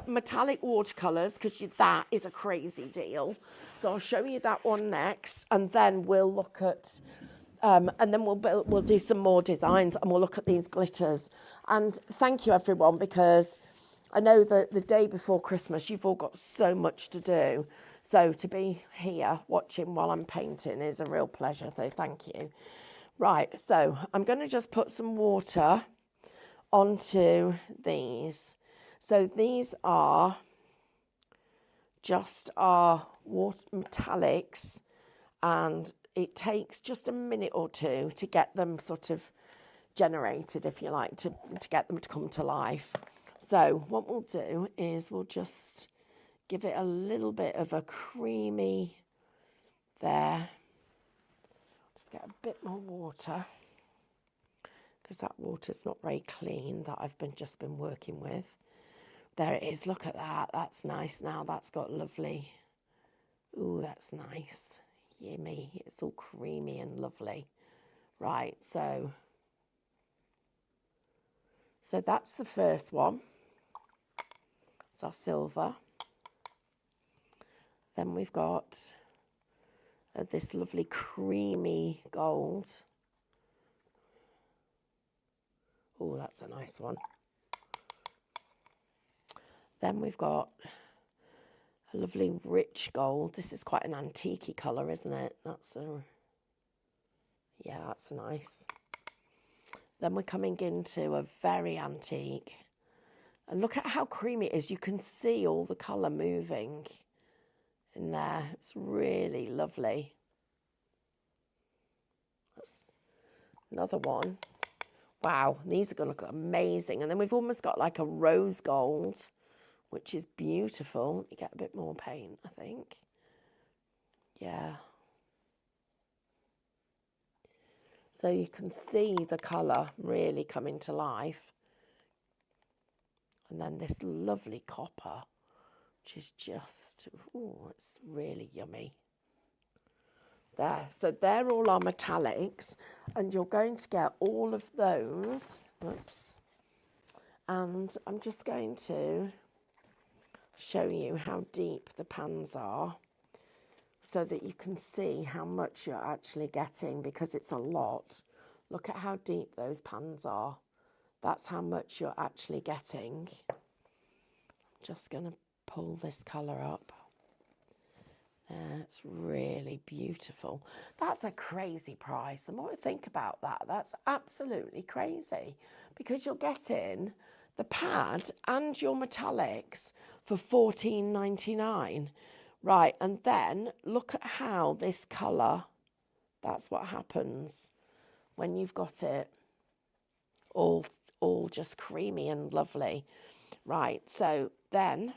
metallic watercolors, because that is a crazy deal. So I'll show you that one next, and then we'll look at and then we'll do some more designs, and we'll look at these glitters. And thank you, everyone, because I know that the day before Christmas, you've all got so much to do. So to be here watching while I'm painting is a real pleasure, so thank you. Right, so I'm going to just put some water onto these. So these are just our water metallics, and it takes just a minute or two to get them sort of generated, if you like, to get them to come to life. So what we'll do is we'll just give it a little bit of a creamy there. Just get a bit more water, because that water's not very clean that I've just been working with. There it is, look at that, that's nice now, that's got lovely, ooh, that's nice. Yummy, it's all creamy and lovely. Right, so that's the first one. It's our silver. Then we've got this lovely creamy gold. Oh, that's a nice one. Then we've got a lovely rich gold. This is quite an antique-y colour, isn't it? Yeah, that's nice. Then we're coming into a very antique. And look at how creamy it is. You can see all the colour moving in there. It's really lovely. That's another one. Wow, these are going to look amazing. And then we've almost got like a rose gold, which is beautiful. Let me get a bit more paint, I think. Yeah. So you can see the colour really coming to life. And then this lovely copper, which is just, ooh, it's really yummy. There, so they're all our metallics, and you're going to get all of those. Oops. And I'm just going to show you how deep the pans are, so that you can see how much you're actually getting, because it's a lot. Look at how deep those pans are. That's how much you're actually getting. I'm just going to pull this colour up. There, it's really beautiful. That's a crazy price. The more I think about that, that's absolutely crazy, because you're getting the pad and your metallics for $14.99. Right, and then look at how this colour, that's what happens when you've got it all just creamy and lovely. Right, so then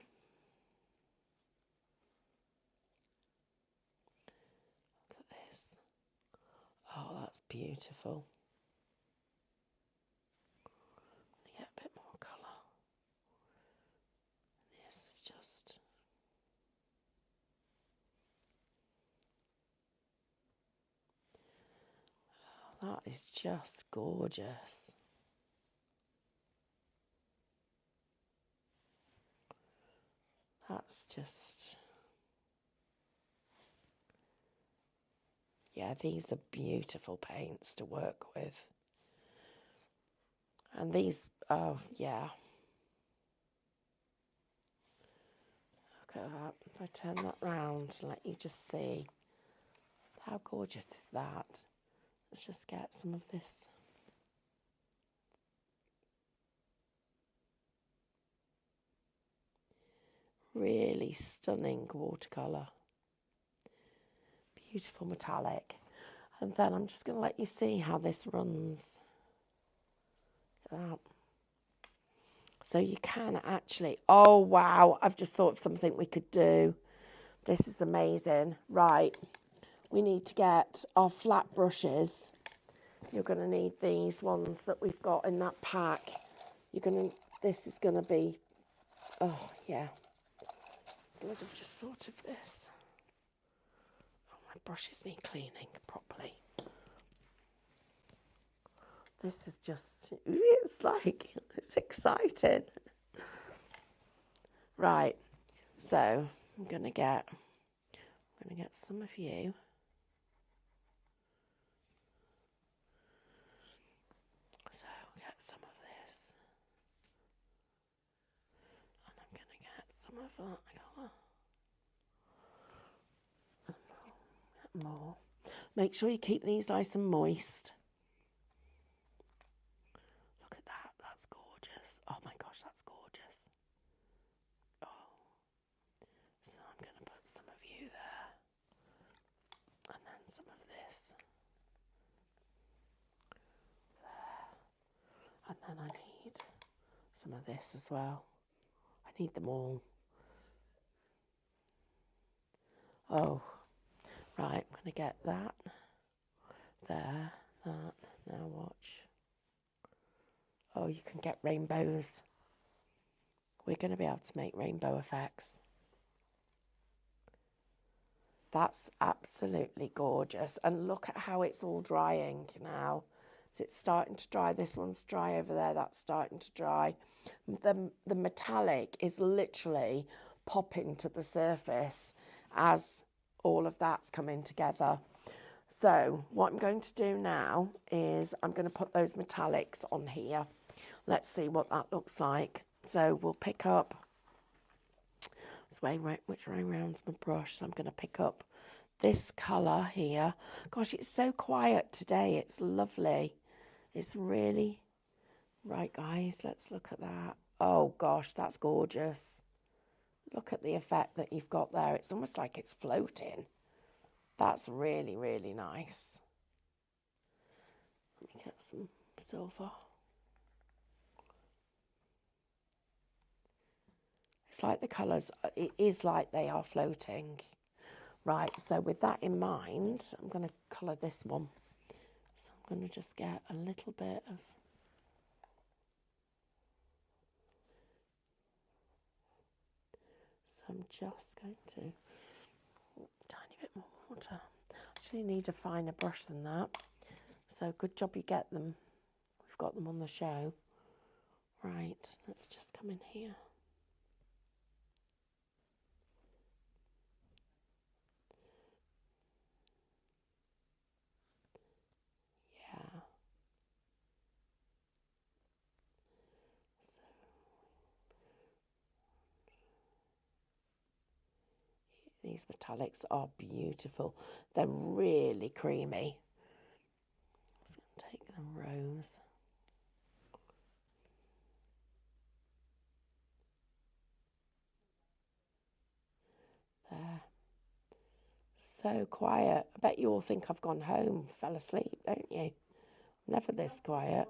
look at this. Oh, that's beautiful. Get a bit more colour. This is just, oh, that is just gorgeous. That's just, yeah, these are beautiful paints to work with. And these, oh, yeah. Look at that. If I turn that round and let you just see, how gorgeous is that? Let's just get some of this. Really stunning watercolour. beautiful metallic. And then I'm just going to let you see how this runs. Look at that. So you can actually, oh wow, I've just thought of something we could do. This is amazing. Right, we need to get our flat brushes. You're going to need these ones that we've got in that pack. This is going to be, oh yeah. I would have just thought of this. Oh, my brushes need cleaning properly. This is just, it's like, it's exciting. Right, so I'm going to get some of you. So I'll get some of this. And I'm going to get some of that colour. And more. Make sure you keep these nice and moist. Look at that, that's gorgeous. Oh my gosh, that's gorgeous. Oh. So I'm going to put some of you there. And then some of this. There. And then I need some of this as well. I need them all. Oh, right, I'm going to get that. There, that. Now watch. Oh, you can get rainbows. We're going to be able to make rainbow effects. That's absolutely gorgeous. And look at how it's all drying now. So it's starting to dry. This one's dry over there. That's starting to dry. The metallic is literally popping to the surface as all of that's coming together. So what I'm going to do now is I'm going to put those metallics on here. Let's see what that looks like. So we'll pick up, which way round's my brush? So I'm going to pick up this colour here. Gosh, it's so quiet today. It's lovely. It's really, right guys, let's look at that. Oh gosh, that's gorgeous. Look at the effect that you've got there. It's almost like it's floating. That's really, really nice. Let me get some silver. It's like the colours, it is like they are floating. Right, so with that in mind, I'm going to colour this one. So I'm going to just get a little bit of... So I'm just going to... tiny bit more water. Actually need a finer brush than that. So good job you get them. We've got them on the show. Right, let's just come in here. Yeah. So these metallics are beautiful. They're really creamy. I'm just going to take them rose. There. So quiet. I bet you all think I've gone home, fell asleep, don't you? Never this quiet.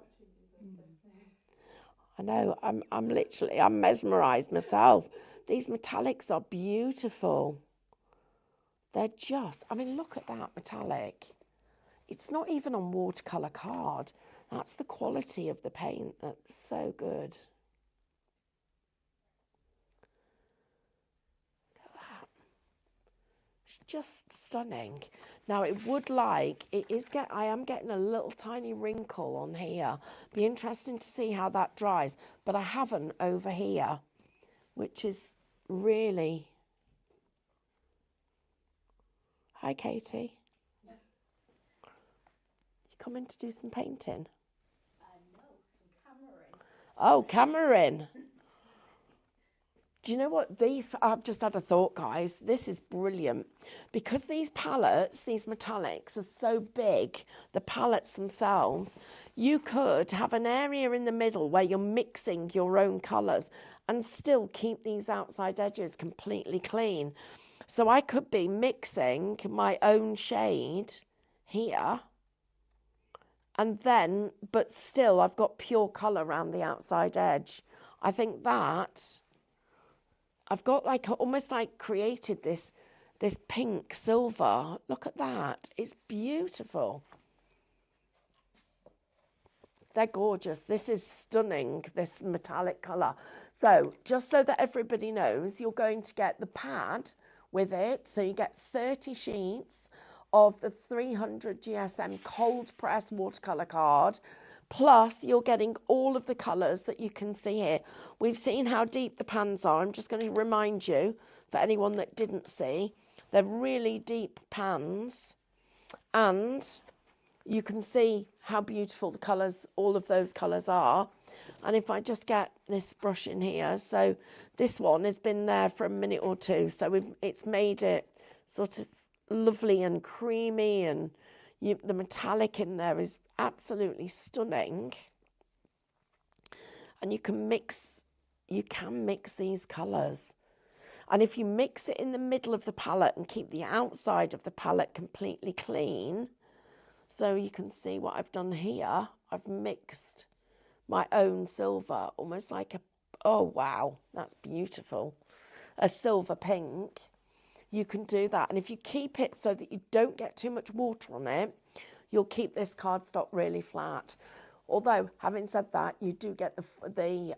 I know, I'm mesmerised myself. These metallics are beautiful. They're just, I mean, look at that metallic. It's not even on watercolour card. That's the quality of the paint. That's so good. Look at that. It's just stunning. Now I am getting a little tiny wrinkle on here. Be interesting to see how that dries. But I haven't over here, which is really... Hi, Katie. You coming to do some painting?
No, some cameraing.
Oh, cameraing. Do you know what? I've just had a thought, guys. This is brilliant. Because these palettes, these metallics, are so big, the palettes themselves, you could have an area in the middle where you're mixing your own colours and still keep these outside edges completely clean. So I could be mixing my own shade here, and then, but still I've got pure colour around the outside edge. I think that I've got like almost like created this pink silver. Look at that. It's beautiful. They're gorgeous. This is stunning, this metallic colour. So just so that everybody knows, you're going to get the pad with it. So you get 30 sheets of the 300 GSM cold press watercolour card. Plus, you're getting all of the colours that you can see here. We've seen how deep the pans are. I'm just going to remind you, for anyone that didn't see, they're really deep pans. And you can see how beautiful the colours, all of those colours are. And if I just get this brush in here, so this one has been there for a minute or two, so it's made it sort of lovely and creamy, and the metallic in there is absolutely stunning. And you can mix these colours. And if you mix it in the middle of the palette and keep the outside of the palette completely clean, so you can see what I've done here. I've mixed my own silver, almost like oh wow, that's beautiful. A silver pink. You can do that. And if you keep it so that you don't get too much water on it, you'll keep this cardstock really flat. Although, having said that, you do get the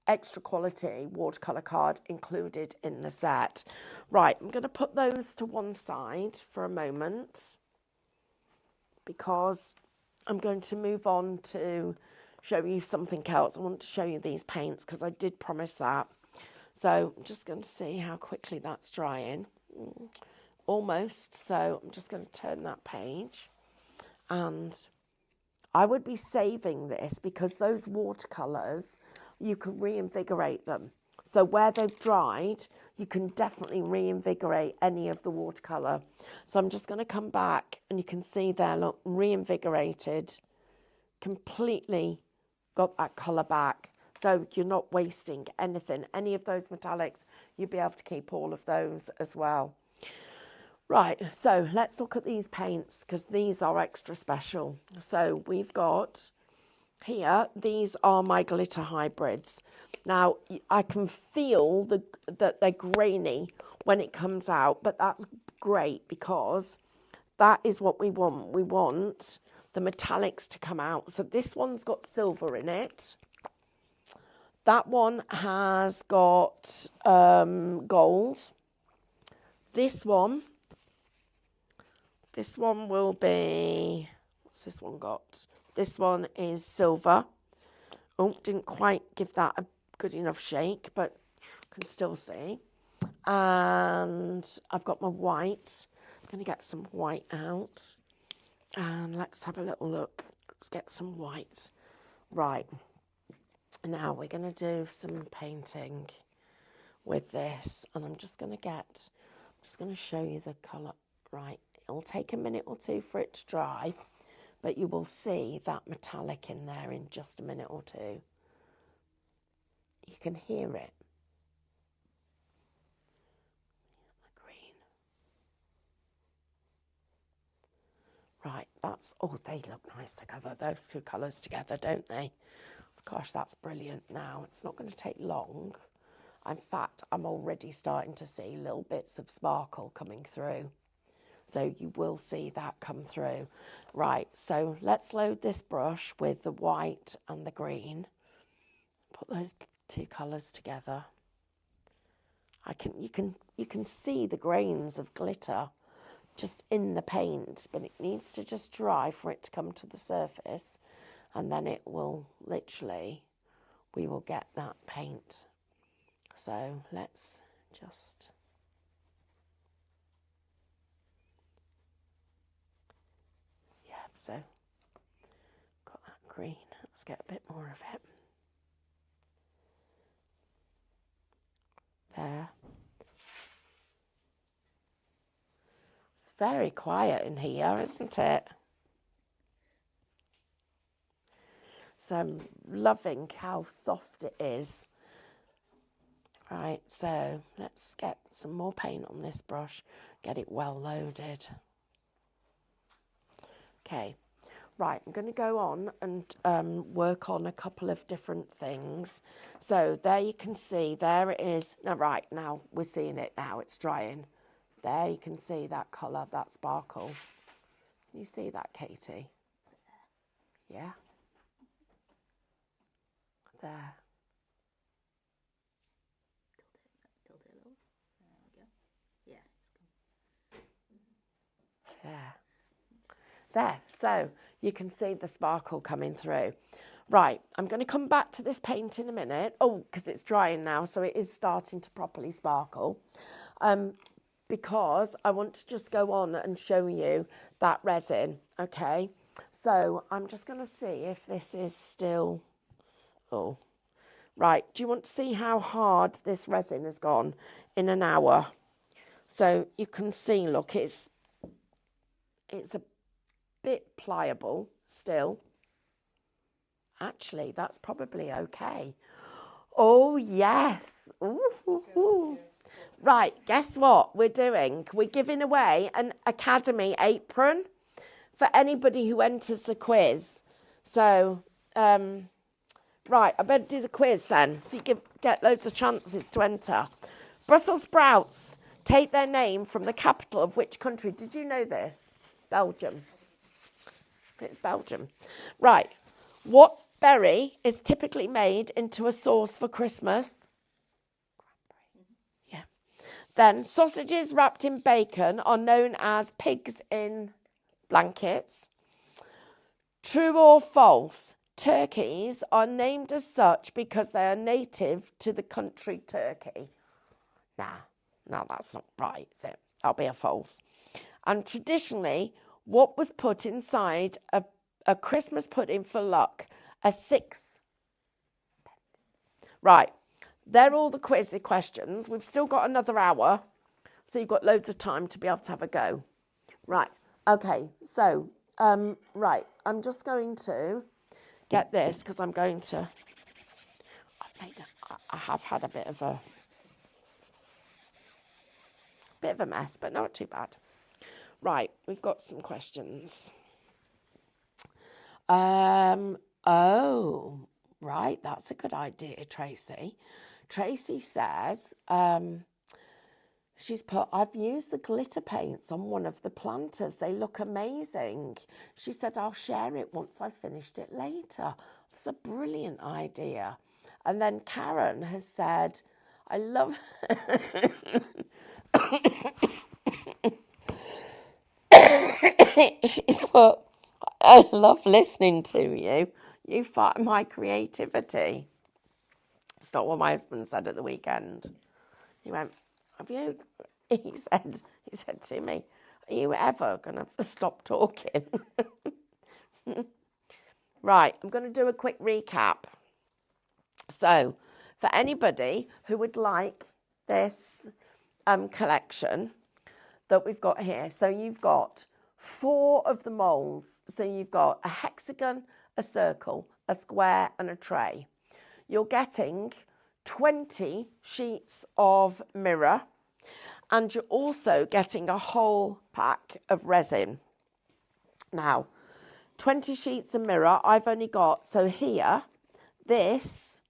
extra quality watercolour card included in the set. Right, I'm going to put those to one side for a moment, because I'm going to move on to show you something else. I want to show you these paints because I did promise that. So I'm just going to see how quickly that's drying. Almost. So I'm just going to turn that page. And I would be saving this because those watercolours, you can reinvigorate them. So where they've dried, you can definitely reinvigorate any of the watercolour. So I'm just going to come back and you can see there, look, reinvigorated, completely got that colour back. So you're not wasting anything. Any of those metallics, you'll be able to keep all of those as well. Right, so let's look at these paints because these are extra special. So we've got here, these are my glitter hybrids. Now, I can feel that they're grainy when it comes out, but that's great because that is what we want. We want the metallics to come out. So this one's got silver in it. That one has got gold. This one will be, what's this one got? This one is silver. Oh, didn't quite give that a good enough shake, but can still see. And I've got my white. I'm going to get some white out. And let's have a little look. Let's get some white. Right. Now we're going to do some painting with this. And I'm just going to show you the colour. Right. It'll take a minute or two for it to dry, but you will see that metallic in there in just a minute or two. You can hear it. The green. Right, that's, oh, they look nice together. Those two colours together, don't they? Gosh, that's brilliant now. It's not going to take long. In fact, I'm already starting to see little bits of sparkle coming through. So you will see that come through. Right, so let's load this brush with the white and the green. Put those two colours together. You can see the grains of glitter just in the paint, but it needs to just dry for it to come to the surface, and then it will literally, we will get that paint. So let's just, yeah, so got that green. Let's get a bit more of it. There. It's very quiet in here, isn't it? So I'm loving how soft it is. Right, so let's get some more paint on this brush, get it well loaded. Okay, right, I'm going to go on and work on a couple of different things. So there you can see, there it is. Now, right, now we're seeing it now, it's drying. There you can see that colour, that sparkle. Can you see that, Katie? Yeah. There.
Tilt it a little. There we go. Yeah, it's gone.
Yeah. There, so you can see the sparkle coming through. Right, I'm going to come back to this paint in a minute. Oh, because it's drying now, so it is starting to properly sparkle. Because I want to just go on and show you that resin, okay? So I'm just going to see if this is still... Oh, right. Do you want to see how hard this resin has gone in an hour? So you can see, look, it's a bit pliable still. Actually, that's probably okay. Oh, yes. Ooh. Right, guess what we're doing? We're giving away an Academy apron for anybody who enters the quiz. So, right, I better do the quiz then, so you get loads of chances to enter. Brussels sprouts take their name from the capital of which country? Did you know this? Belgium. It's Belgium. Right. What berry is typically made into a sauce for Christmas? Yeah. Then sausages wrapped in bacon are known as pigs in blankets. True or false? Turkeys are named as such because they are native to the country Turkey. No, that's not right, is it? That'll be a false. And traditionally, what was put inside a Christmas pudding for luck? A 6 pence. Right, they're all the quizzy questions. We've still got another hour, so you've got loads of time to be able to have a go. Right, okay, so, right, I'm just going to get this because I'm going to... I have had a bit of a mess, but not too bad. Right, we've got some questions. Oh, right, that's a good idea, Tracy. Tracy says, she's put, I've used the glitter paints on one of the planters. They look amazing. She said, I'll share it once I've finished it later. That's a brilliant idea. And then Karen has said, I love... She's put, I love listening to you. You fight my creativity. It's not what my husband said at the weekend. He went, have you... He said to me, are you ever going to stop talking? Right, I'm going to do a quick recap. So, for anybody who would like this collection that we've got here, so you've got 4 of the moulds. So you've got a hexagon, a circle, a square and a tray. You're getting 20 sheets of mirror, and you're also getting a whole pack of resin. Now, 20 sheets of mirror, I've only got, so here, this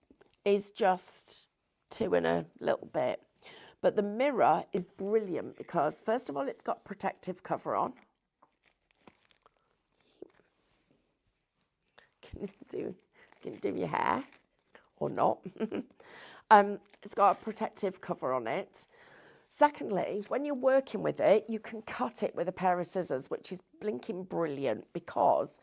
is just 2 and a little bit. But the mirror is brilliant because, first of all, it's got protective cover on. Can you do your hair or not? It's got a protective cover on it. Secondly, when you're working with it, you can cut it with a pair of scissors, which is blinking brilliant because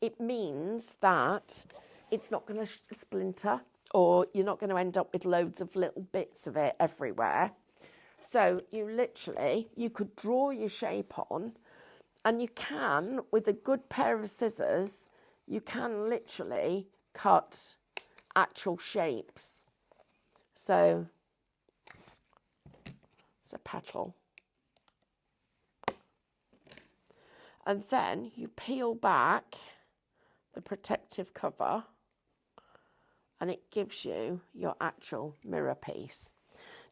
it means that it's not going to splinter, or you're not going to end up with loads of little bits of it everywhere. So you could draw your shape on, and you can, with a good pair of scissors, you can literally cut actual shapes. So it's a petal. And then you peel back the protective cover, and it gives you your actual mirror piece.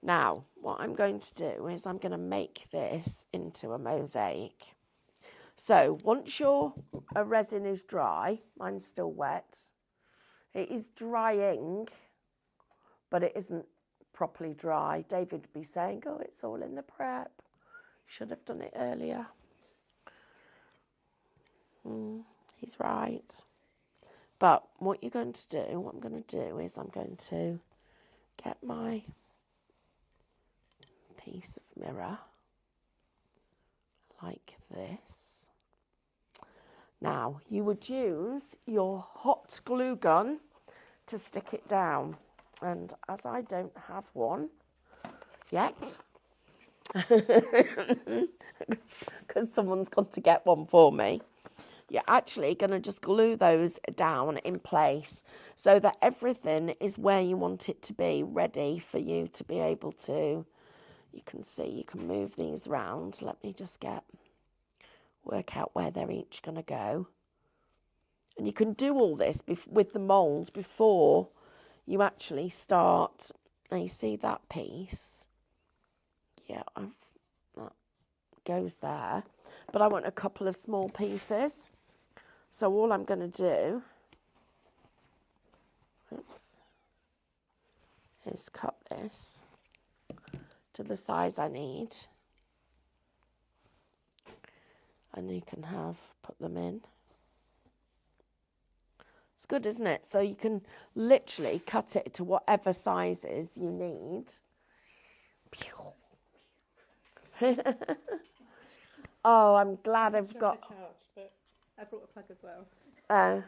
Now, what I'm going to do is I'm going to make this into a mosaic. So once your resin is dry, mine's still wet, it is drying, but it isn't properly dry. David would be saying, oh, it's all in the prep. Should have done it earlier. He's right. But what I'm going to do is I'm going to get my piece of mirror like this. Now, you would use your hot glue gun to stick it down. And as I don't have one yet, because someone's got to get one for me, you're actually going to just glue those down in place so that everything is where you want it to be, ready for you to be able to, you can see, you can move these around. Let me just work out where they're each going to go. And you can do all this with the moulds before you actually start. Now you see that piece? Yeah, that goes there. But I want a couple of small pieces. So all I'm going to do is cut this to the size I need. And you can put them in. It's good, isn't it? So you can literally cut it to whatever sizes you need. Oh, I'm glad I've got...
I brought a plug as well.
Oh,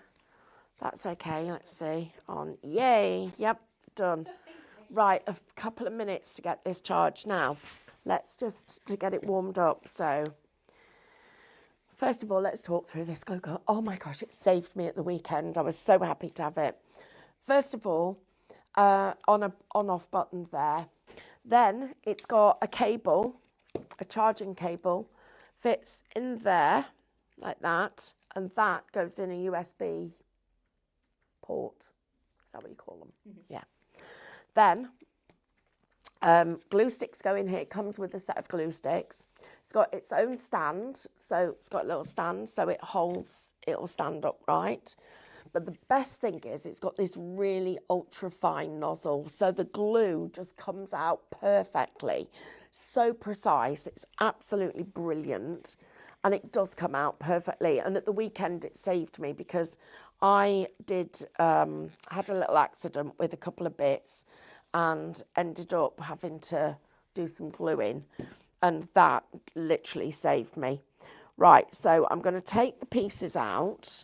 that's okay. Let's see. On. Yay. Yep, done. Right, a couple of minutes to get this charged now. Let's just to get it warmed up. So, first of all, let's talk through this go-go. Oh my gosh, it saved me at the weekend. I was so happy to have it. First of all, on-off button there. Then it's got a cable, a charging cable, fits in there like that, and that goes in a USB port. Is that what you call them? Mm-hmm. Yeah. Then glue sticks go in here. It comes with a set of glue sticks. It's got its own stand, so it's got a little stand, so it'll stand upright. But the best thing is it's got this really ultra fine nozzle, so the glue just comes out perfectly. So precise, it's absolutely brilliant, and it does come out perfectly. And at the weekend it saved me because I had a little accident with a couple of bits and ended up having to do some gluing, and that literally saved me. Right, so I'm going to take the pieces out,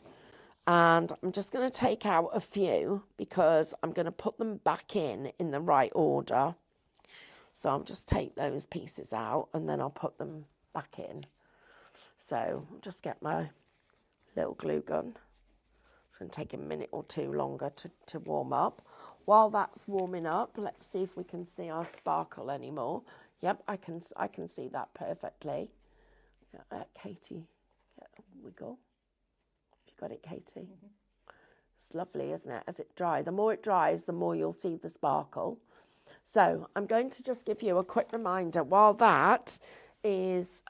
and I'm just going to take out a few because I'm going to put them back in the right order. So I'll just take those pieces out and then I'll put them back in. So I'll just get my little glue gun. It's going to take a minute or two longer to warm up. While that's warming up, let's see if we can see our sparkle anymore. Yep, I can see that perfectly. Katie, get a wiggle. You got it, Katie? Mm-hmm. It's lovely, isn't it? As it dries, the more it dries, the more you'll see the sparkle. So I'm going to just give you a quick reminder. While that is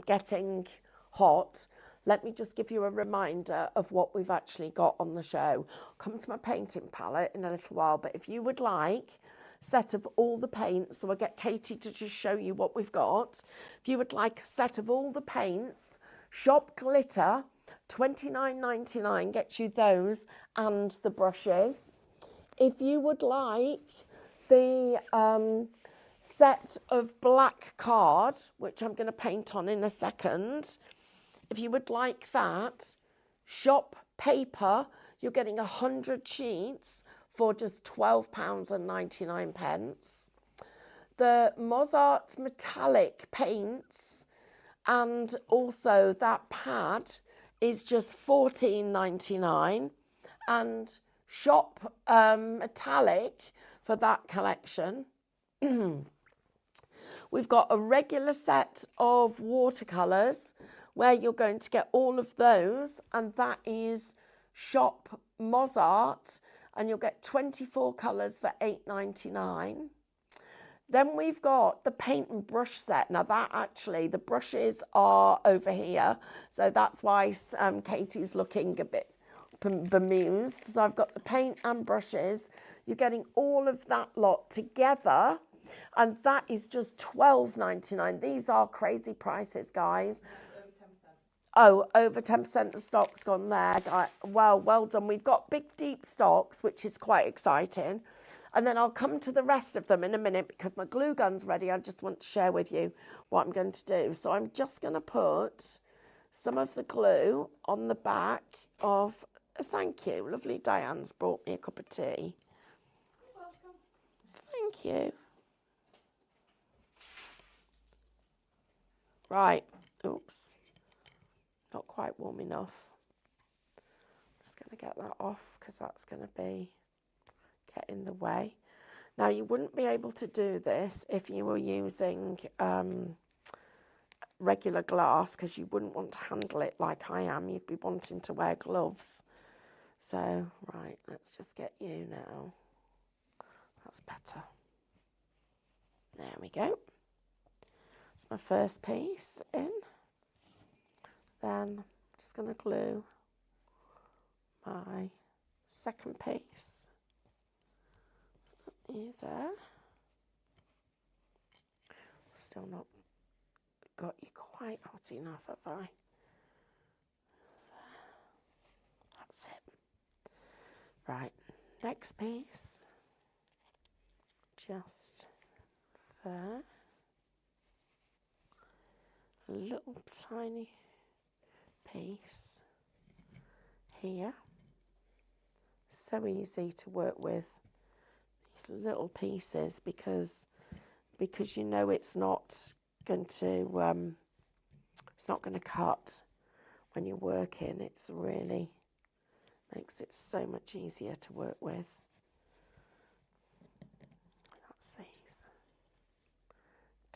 getting hot, let me just give you a reminder of what we've actually got on the show. I'll come to my painting palette in a little while, but if you would like a set of all the paints, so I'll get Katie to just show you what we've got. If you would like a set of all the paints, shop glitter, $29.99 gets you those and the brushes. If you would like the set of black card, which I'm going to paint on in a second, if you would like that, shop paper, you're getting 100 sheets for just £12.99. The Mosaic metallic paints and also that pad is just $14.99, and shop metallic for that collection. We've got a regular set of watercolors where you're going to get all of those, and that is shop Mosaic, and you'll get 24 colours for $8.99. Then we've got the paint and brush set. Now that actually, the brushes are over here. So that's why Katie's looking a bit bemused. So I've got the paint and brushes. You're getting all of that lot together. And that is just $12.99. These are crazy prices, guys. Oh, over 10% of stock's gone there. Well done. We've got big, deep stocks, which is quite exciting. And then I'll come to the rest of them in a minute because my glue gun's ready. I just want to share with you what I'm going to do. So I'm just going to put some of the glue on the back of... Thank you. Lovely Diane's brought me a cup of tea.
You're welcome.
Thank you. Right. Oops. Not quite warm enough. Just going to get that off because that's going to get in the way. Now you wouldn't be able to do this if you were using regular glass because you wouldn't want to handle it like I am. You'd be wanting to wear gloves. So, right, let's just get you now. That's better. There we go. That's my first piece in. Then I'm just going to glue my second piece there. Still not got you quite hot enough, have I? That's it. Right, next piece. Just there. A little tiny piece here. So easy to work with these little pieces because you know it's not going to cut when you're working. It's really makes it so much easier to work with. That's these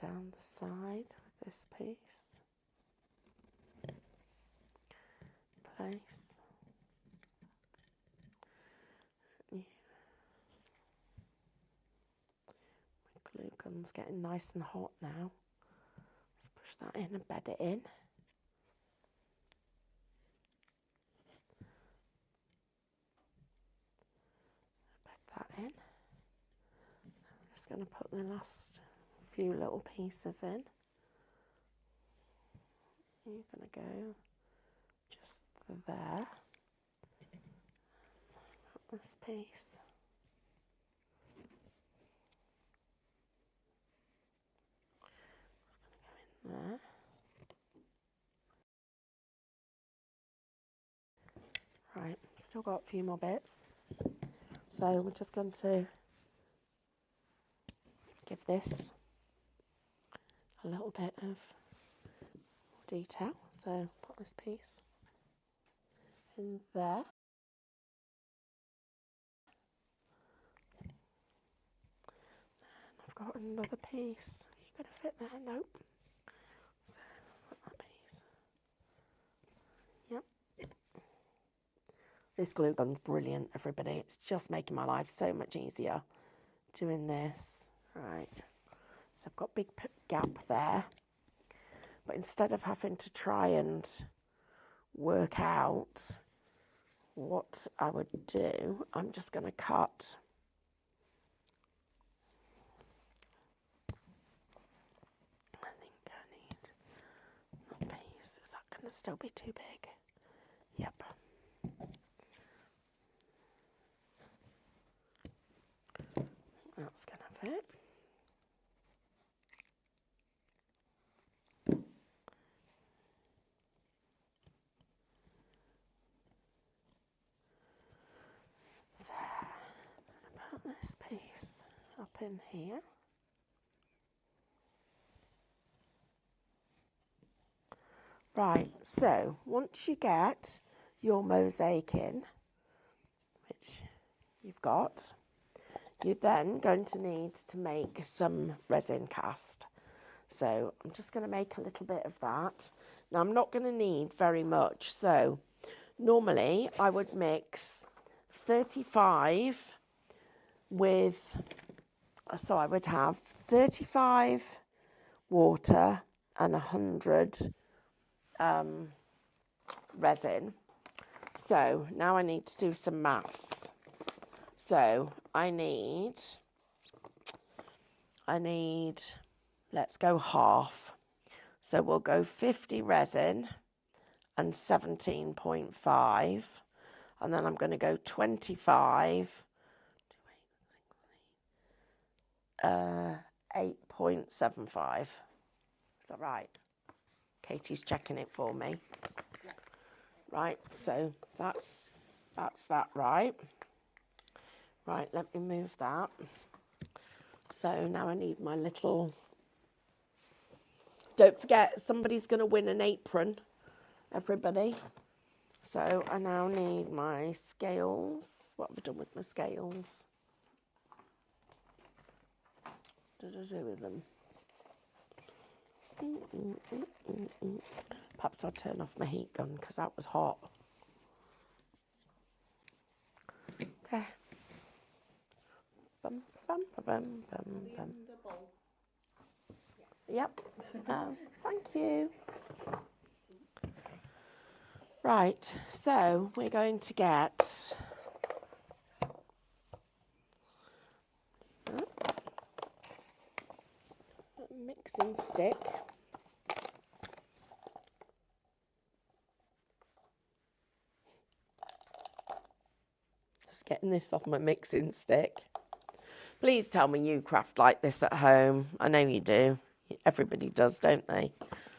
down the side with this piece. Place. My glue gun's getting nice and hot now. Let's push that in and bed it in. Bed that in. I'm just going to put the last few little pieces in. You're going to go just there. This piece. It's going to go in there. Right, still got a few more bits. So we're just going to give this a little bit of detail. So put this piece in there. And I've got another piece. Are you going to fit there? Nope. So put that piece. Yep. This glue gun's brilliant, everybody. It's just making my life so much easier doing this. Right. So I've got a big gap there. But instead of having to try and work out what I would do, I'm just going to cut I think I need a piece. Is that going to still be too big? Yep. That's going to fit. I'm going to put this piece up in here. Right, so once you get your mosaic in, which you've got, you're then going to need to make some resin cast. So I'm just going to make a little bit of that. Now I'm not going to need very much. So normally I would mix 35 with So I would have 35 water and 100 resin. So now I need to do some maths. So I need, let's go half. So we'll go 50 resin and 17.5. And then I'm going to go 25, 8.75. Is that right? Katie's checking it for me.
Yeah.
Right, so that's that, right? Right, let me move that. So now I need my little... Don't forget, somebody's going to win an apron, everybody. So I now need my scales. What have I done with my scales? What did I do with them? Perhaps I'll turn off my heat gun because that was hot. There. Bum, bum, bum, bum, bum. Yep. Oh, thank you. Right, so we're going to get a mixing stick. Just getting this off my mixing stick. Please tell me you craft like this at home. I know you do. Everybody does, don't they?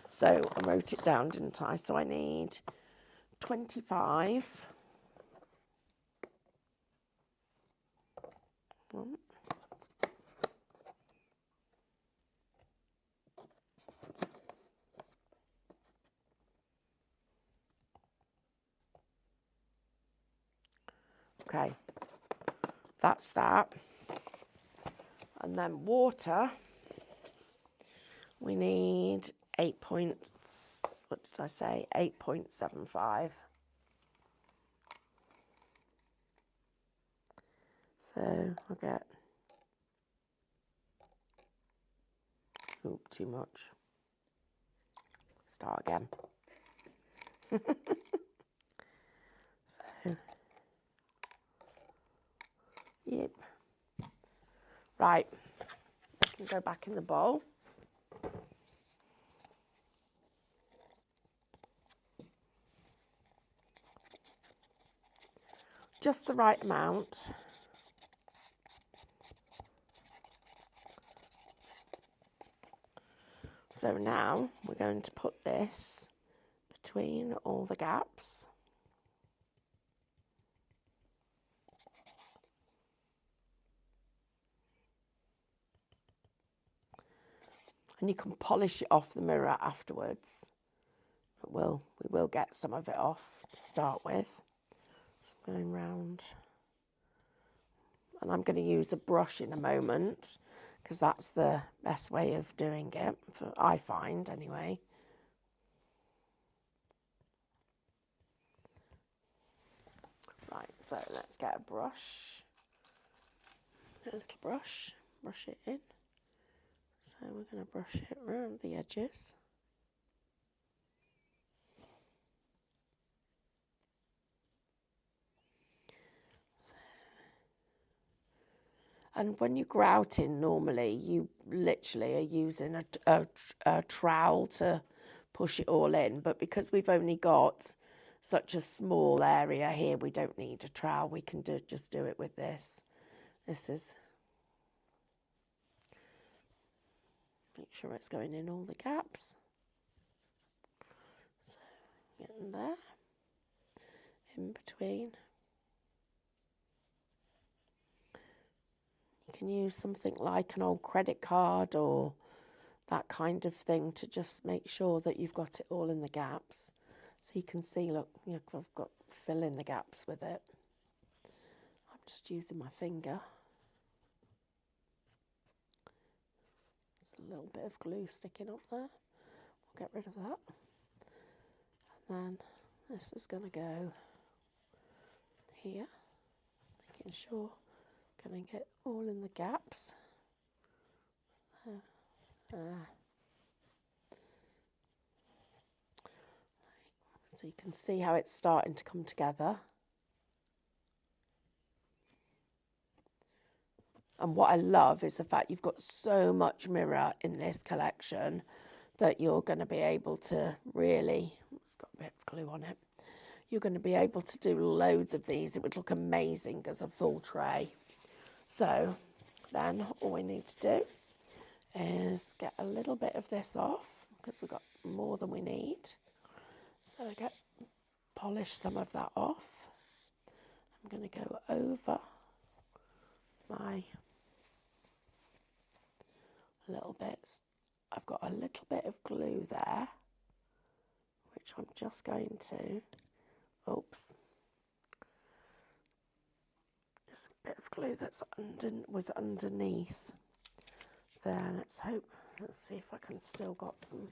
So I wrote it down, didn't I? So I need 25. Okay, that's that. And then water, we need 8 points, what did I say? 8.75. So I'll get, too much. Start again. So, yep. Right, I can go back in the bowl. Just the right amount. So now we're going to put this between all the gaps. And you can polish it off the mirror afterwards. But we will get some of it off to start with. So I'm going round. And I'm going to use a brush in a moment because that's the best way of doing it, I find anyway. Right, so let's get a brush. A little brush it in. So we're going to brush it around the edges. And when you're grouting, normally you literally are using a trowel to push it all in. But because we've only got such a small area here, we don't need a trowel. We can just do it with this. This is... Make sure it's going in all the gaps. So, getting there. In between. You can use something like an old credit card or that kind of thing to just make sure that you've got it all in the gaps. So you can see, look, I've got fill in the gaps with it. I'm just using my finger. There's a little bit of glue sticking up there. We'll get rid of that. And then this is going to go here, making sure I'm going to get all in the gaps. So you can see how it's starting to come together. And what I love is the fact you've got so much mirror in this collection that you're going to be able to really, it's got a bit of glue on it, you're going to be able to do loads of these. It would look amazing as a full tray. So then all we need to do is get a little bit of this off because we've got more than we need. So I polish some of that off. I'm going to go over my little bits. I've got a little bit of glue there, which I'm just going to, oops, there's a bit of glue that's was underneath there. Let's see if I can still got some.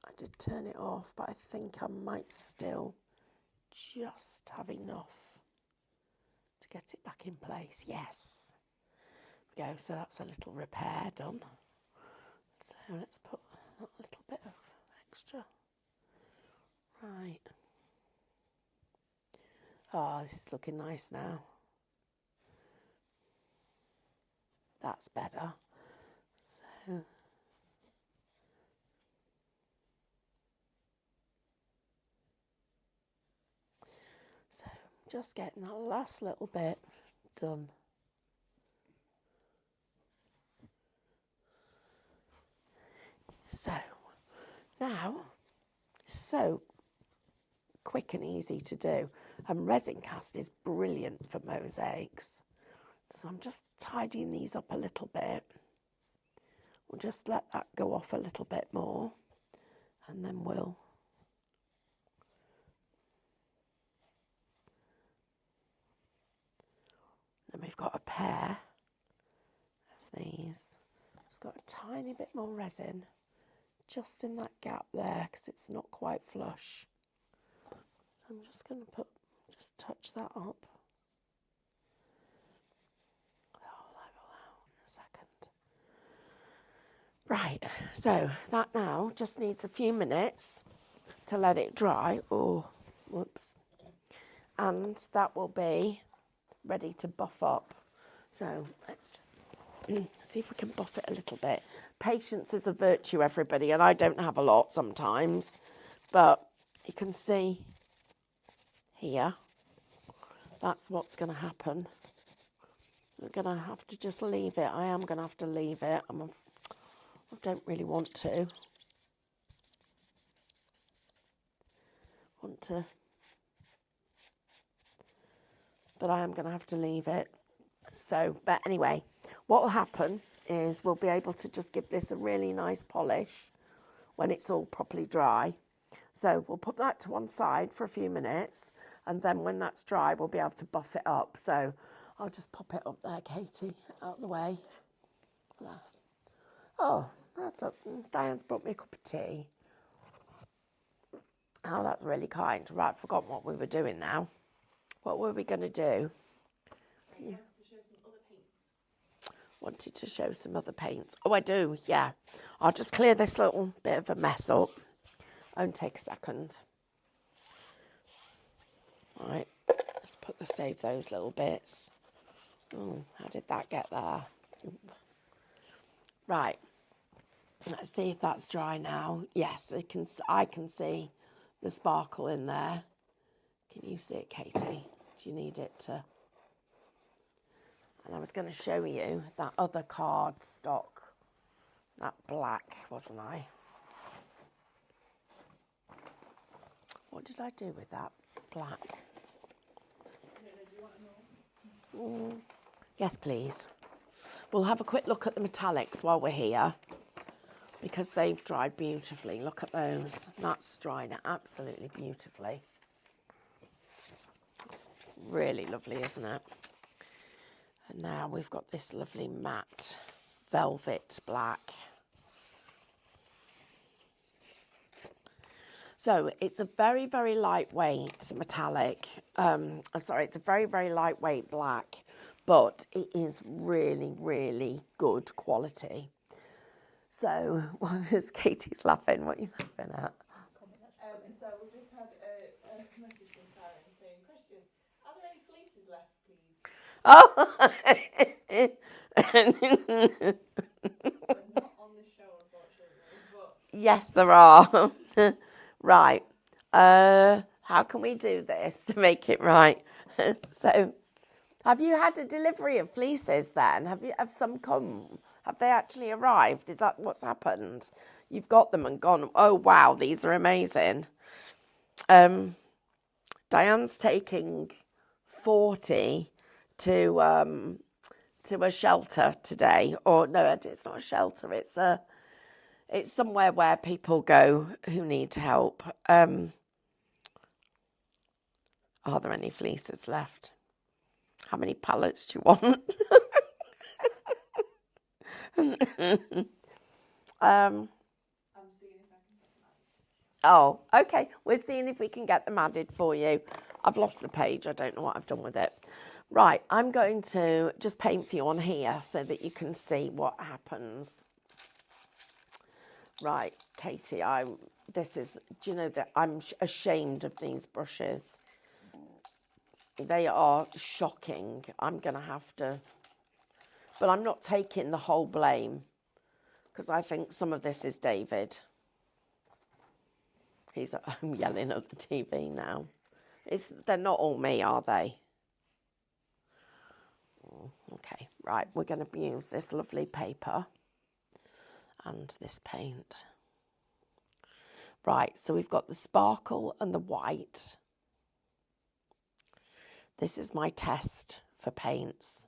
I did turn it off, but I think I might still just have enough to get it back in place. Yes. There we go. So that's a little repair done. So let's put that little bit of extra. Right. Oh, this is looking nice now. That's better. So just getting that last little bit done. So now, so quick and easy to do, and resin cast is brilliant for mosaics. So I'm just tidying these up a little bit. We'll just let that go off a little bit more, and then we've got a pair of these. Just got a tiny bit more resin just in that gap there because it's not quite flush. So I'm just going to just touch that up. I'll level out in a second. Right, so that now just needs a few minutes to let it dry. Oh, whoops. And that will be ready to buff up. So let's just see if we can buff it a little bit. Patience is a virtue, everybody, and I don't have a lot sometimes, but you can see here, that's what's going to happen. We're going to have to just leave it. I am going to have to leave it. I don't really want to. But I am going to have to leave it. So, but anyway, what will happen is we'll be able to just give this a really nice polish when it's all properly dry. So we'll put that to one side for a few minutes, and then when that's dry, we'll be able to buff it up. So I'll just pop it up there, Katie, out the way. There. Oh, look, Diane's brought me a cup of tea. Oh, that's really kind. Right, I've forgotten what we were doing now. What were we going to do? Yeah. Wanted to show some other paints. Oh, I do, yeah. I'll just clear this little bit of a mess up. Won't take a second. Right, let's save those little bits. Oh, how did that get there? Right, let's see if that's dry now. Yes, I can see the sparkle in there. Can you see it, Katie? Do you need it to? And I was going to show you that other card stock, that black, wasn't I? What did I do with that black? Yes, please. We'll have a quick look at the metallics while we're here because they've dried beautifully. Look at those. That's dried absolutely beautifully. It's really lovely, isn't it? And now we've got this lovely matte velvet black. So it's a very, very lightweight metallic. It's a very, very lightweight black, but it is really, really good quality. So, what is Katie's laughing? What are you laughing at?
So we've just had a message from Karen saying, question, are there any fleeces left, please?
Oh!
They're not on the show, unfortunately, but...
Yes, there are. Right. How can we do this to make it right? So, have you had a delivery of fleeces then? Have some come? Have they actually arrived? Is that what's happened? You've got them and gone, oh wow, these are amazing. Diane's taking 40 to a shelter today. Or no, it's not a shelter, it's somewhere where people go who need help. Are there any fleeces left? How many pallets do you want?
I'm seeing if I can get them out.
Oh, okay. We're seeing if we can get them added for you. I've lost the page. I don't know what I've done with it. Right, I'm going to just paint for you on here so that you can see what happens. Right, Katie, do you know that I'm ashamed of these brushes? They are shocking. I'm going to have to, but I'm not taking the whole blame because I think some of this is David. He's at home yelling at the TV now. They're not all me, are they? Okay, right, we're going to use this lovely paper and this paint. Right, so we've got the sparkle and the white. This is my test for paints.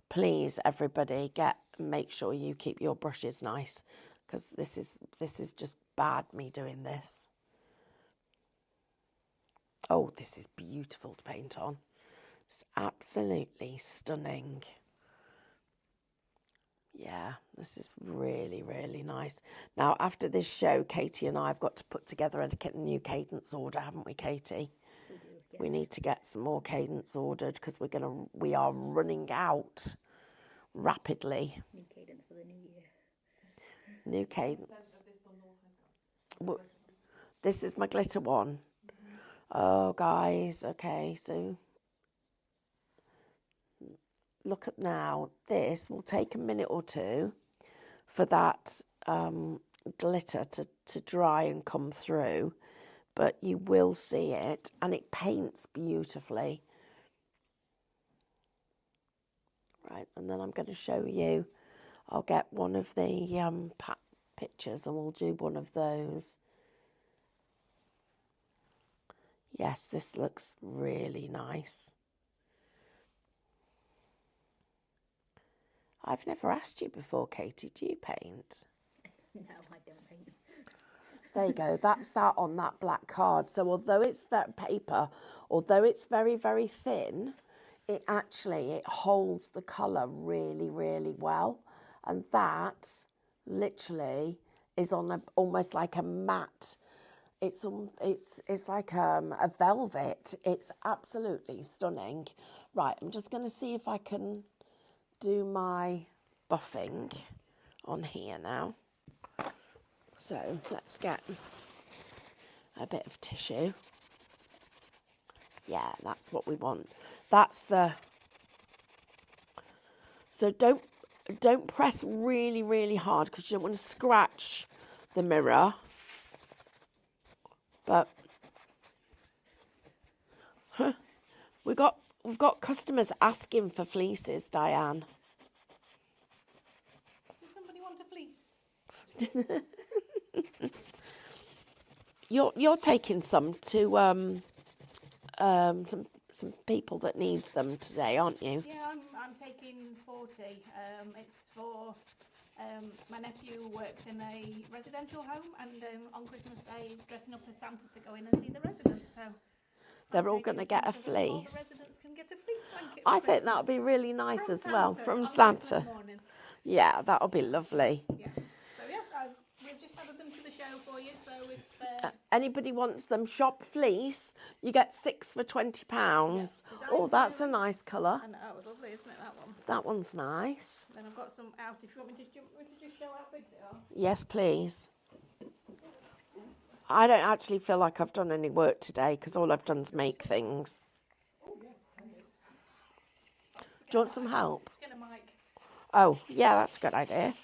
Please, everybody, make sure you keep your brushes nice because this is just bad, me doing this. Oh, this is beautiful to paint on. It's absolutely stunning. Yeah, this is really, really nice. Now, after this show, Katie and I have got to put together a new cadence order, haven't we, Katie?
We do, yeah.
We need to get some more cadence ordered because we are running out rapidly.
New cadence for the new year.
New cadence. This is my glitter one. Oh, guys, okay, so look at now. This will take a minute or two for that glitter to dry and come through, but you will see it, and it paints beautifully. Right, and then I'm going to show you. I'll get one of the pictures and we'll do one of those. Yes, this looks really nice. I've never asked you before, Katie, do you paint?
No, I don't paint.
There you go. That's that on that black card. So although it's paper, although it's very, very thin, it holds the colour really, really well. And that literally is on almost like a matte. It's like a velvet. It's absolutely stunning. Right, I'm just going to see if I can do my buffing on here now. So let's get a bit of tissue. Yeah, that's what we want. So don't press really, really hard because you don't want to scratch the mirror. But we've got customers asking for fleeces, Diane.
Does somebody want a fleece?
You're taking some to some people that need them today, aren't you?
Yeah, I'm taking 40. It's for my nephew works in a residential home, and on Christmas Day he's dressing up as Santa to go in and see the residents. So
they're all going to get a
so that all
fleece.
the residents can get a fleece blanket.
I think that would be really nice
from
as well
Santa
from
on
Santa.
Christmas morning.
Yeah, that'll be lovely.
Yeah. So yes, we've just added them to the show for you. So if
Anybody wants them shop fleece, You get 6 for £20.
Yeah.
Oh, that's a nice colour.
I know, it's lovely, isn't it, that one?
That one's nice.
Then I've got some out. If you want me to just show how big they are.
Yes, please. I don't actually feel like I've done any work today because all I've done is make things. Do you want some help?
Get a mic.
Oh, yeah, that's a good idea.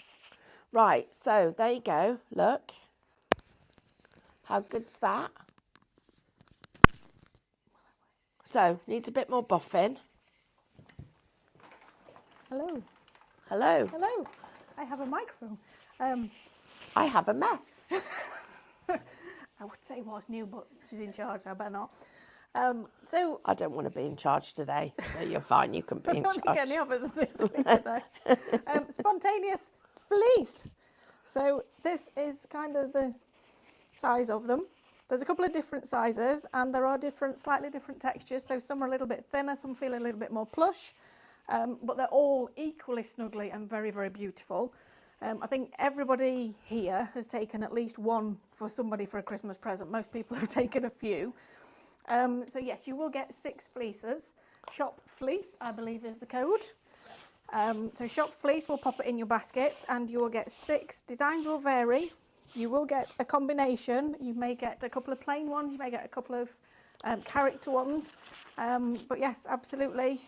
Right, so there you go. Look. How good's that? So, needs a bit more buffing.
Hello.
Hello.
Hello. I have a microphone.
I have a mess.
I would say what's new, but she's in charge, I better not. So
I don't want to be in charge today, so you're fine. You can be
I
in
don't
charge.
think any of us are doing today. Spontaneous fleece. So this is kind of the size of them. There's a couple of different sizes, and there are slightly different textures. So some are a little bit thinner, some feel a little bit more plush, but they're all equally snuggly and very, very beautiful. I think everybody here has taken at least one for somebody for a Christmas present. Most people have taken a few. So yes, you will get 6 fleeces. Shop fleece, I believe, is the code. So shop fleece will pop it in your basket, and you will get 6. Designs will vary. You will get a combination. You may get a couple of plain ones. You may get a couple of character ones. But yes, absolutely.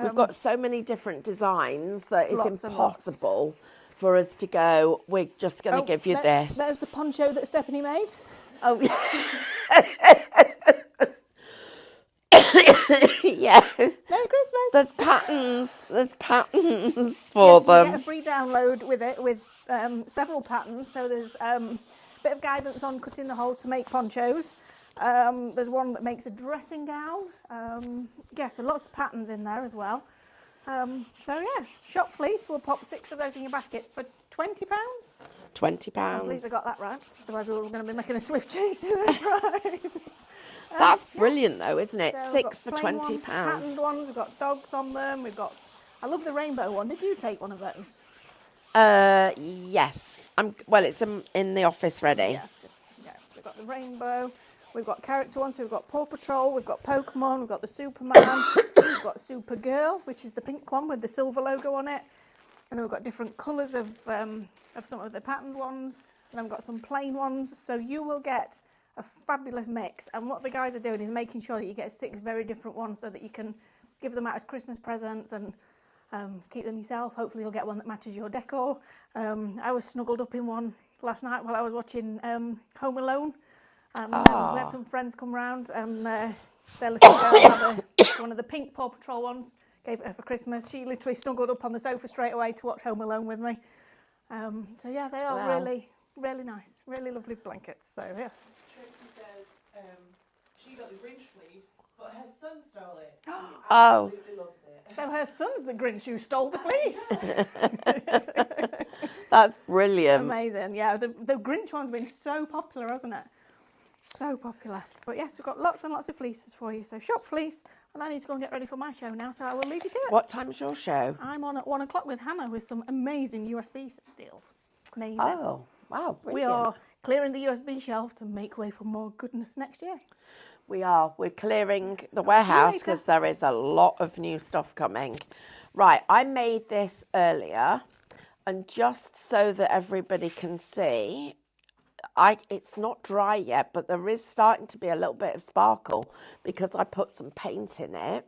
We've got so many different designs that it's
Lots and lots.
impossible for us to go, we're just going to give you this.
There's the poncho that Stephanie made.
Oh, yeah.
Merry Christmas.
There's patterns for
Yes, you
them.
get a free download with it with several patterns. So there's a bit of guidance on cutting the holes to make ponchos. There's one that makes a dressing gown. So lots of patterns in there as well. So yeah, shop fleece will pop 6 of those in your basket for £20.
£20.
I'm pleased I got that right. Otherwise we were going to be making a swift change to the price.
That's brilliant though, isn't it?
So
6 for
we've got plain
£20.
ones, patterned ones. We've got dogs on them. I love the rainbow one. Did you take one of those?
Yes. Well, it's in the office ready.
Yeah. We've got the rainbow. We've got character ones. So we've got Paw Patrol. We've got Pokemon. We've got the Superman. We've got Supergirl, which is the pink one with the silver logo on it. And then we've got different colours of some of the patterned ones. And then we've got some plain ones. So you will get a fabulous mix. And what the guys are doing is making sure that you get 6 very different ones so that you can give them out as Christmas presents and keep them yourself. Hopefully you'll get one that matches your decor. I was snuggled up in one last night while I was watching Home Alone. And we had some friends come round, and their little girl had one of the pink Paw Patrol ones. Gave it her for Christmas. She literally snuggled up on the sofa straight away to watch Home Alone with me. So yeah, they are really, really nice. Really lovely blankets. So yes.
Tracy says she got the Grinch fleece, but her son stole it. He
Oh.
absolutely loves it.
So her son's the Grinch who stole the fleece.
That's brilliant.
Amazing. Yeah, the Grinch one's been so popular, hasn't it? So popular. But yes, we've got lots and lots of fleeces for you. So shop fleece, and I need to go and get ready for my show now, so I will leave you to it.
What time's your show?
I'm on at 1 o'clock with Hannah with some amazing USB deals. Amazing.
Oh, wow, brilliant.
We are clearing the USB shelf to make way for more goodness next year.
We are. We're clearing the warehouse because there is a lot of new stuff coming. Right, I made this earlier, and just so that everybody can see, it's not dry yet, but there is starting to be a little bit of sparkle because I put some paint in it,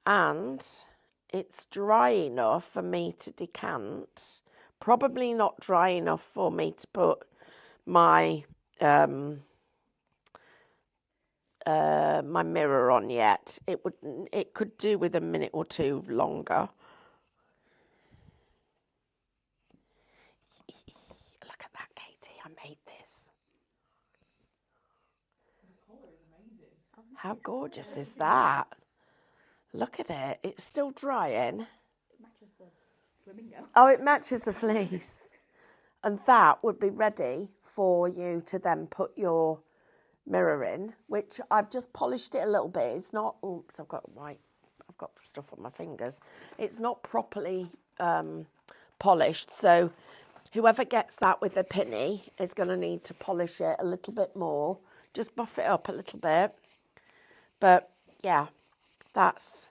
and it's dry enough for me to decant. Probably not dry enough for me to put my my mirror on yet. It could do with a minute or two longer. Look at that, Katie. I made this.
The colour is amazing.
How gorgeous is that? Look at it. It's still drying.
It matches the flamingo.
Oh, it matches the fleece. And that would be ready for you to then put your mirror in, which I've just polished it a little bit. It's not, oops, I've got stuff on my fingers. It's not properly polished. So whoever gets that with a pinny is going to need to polish it a little bit more. Just buff it up a little bit. But yeah, that's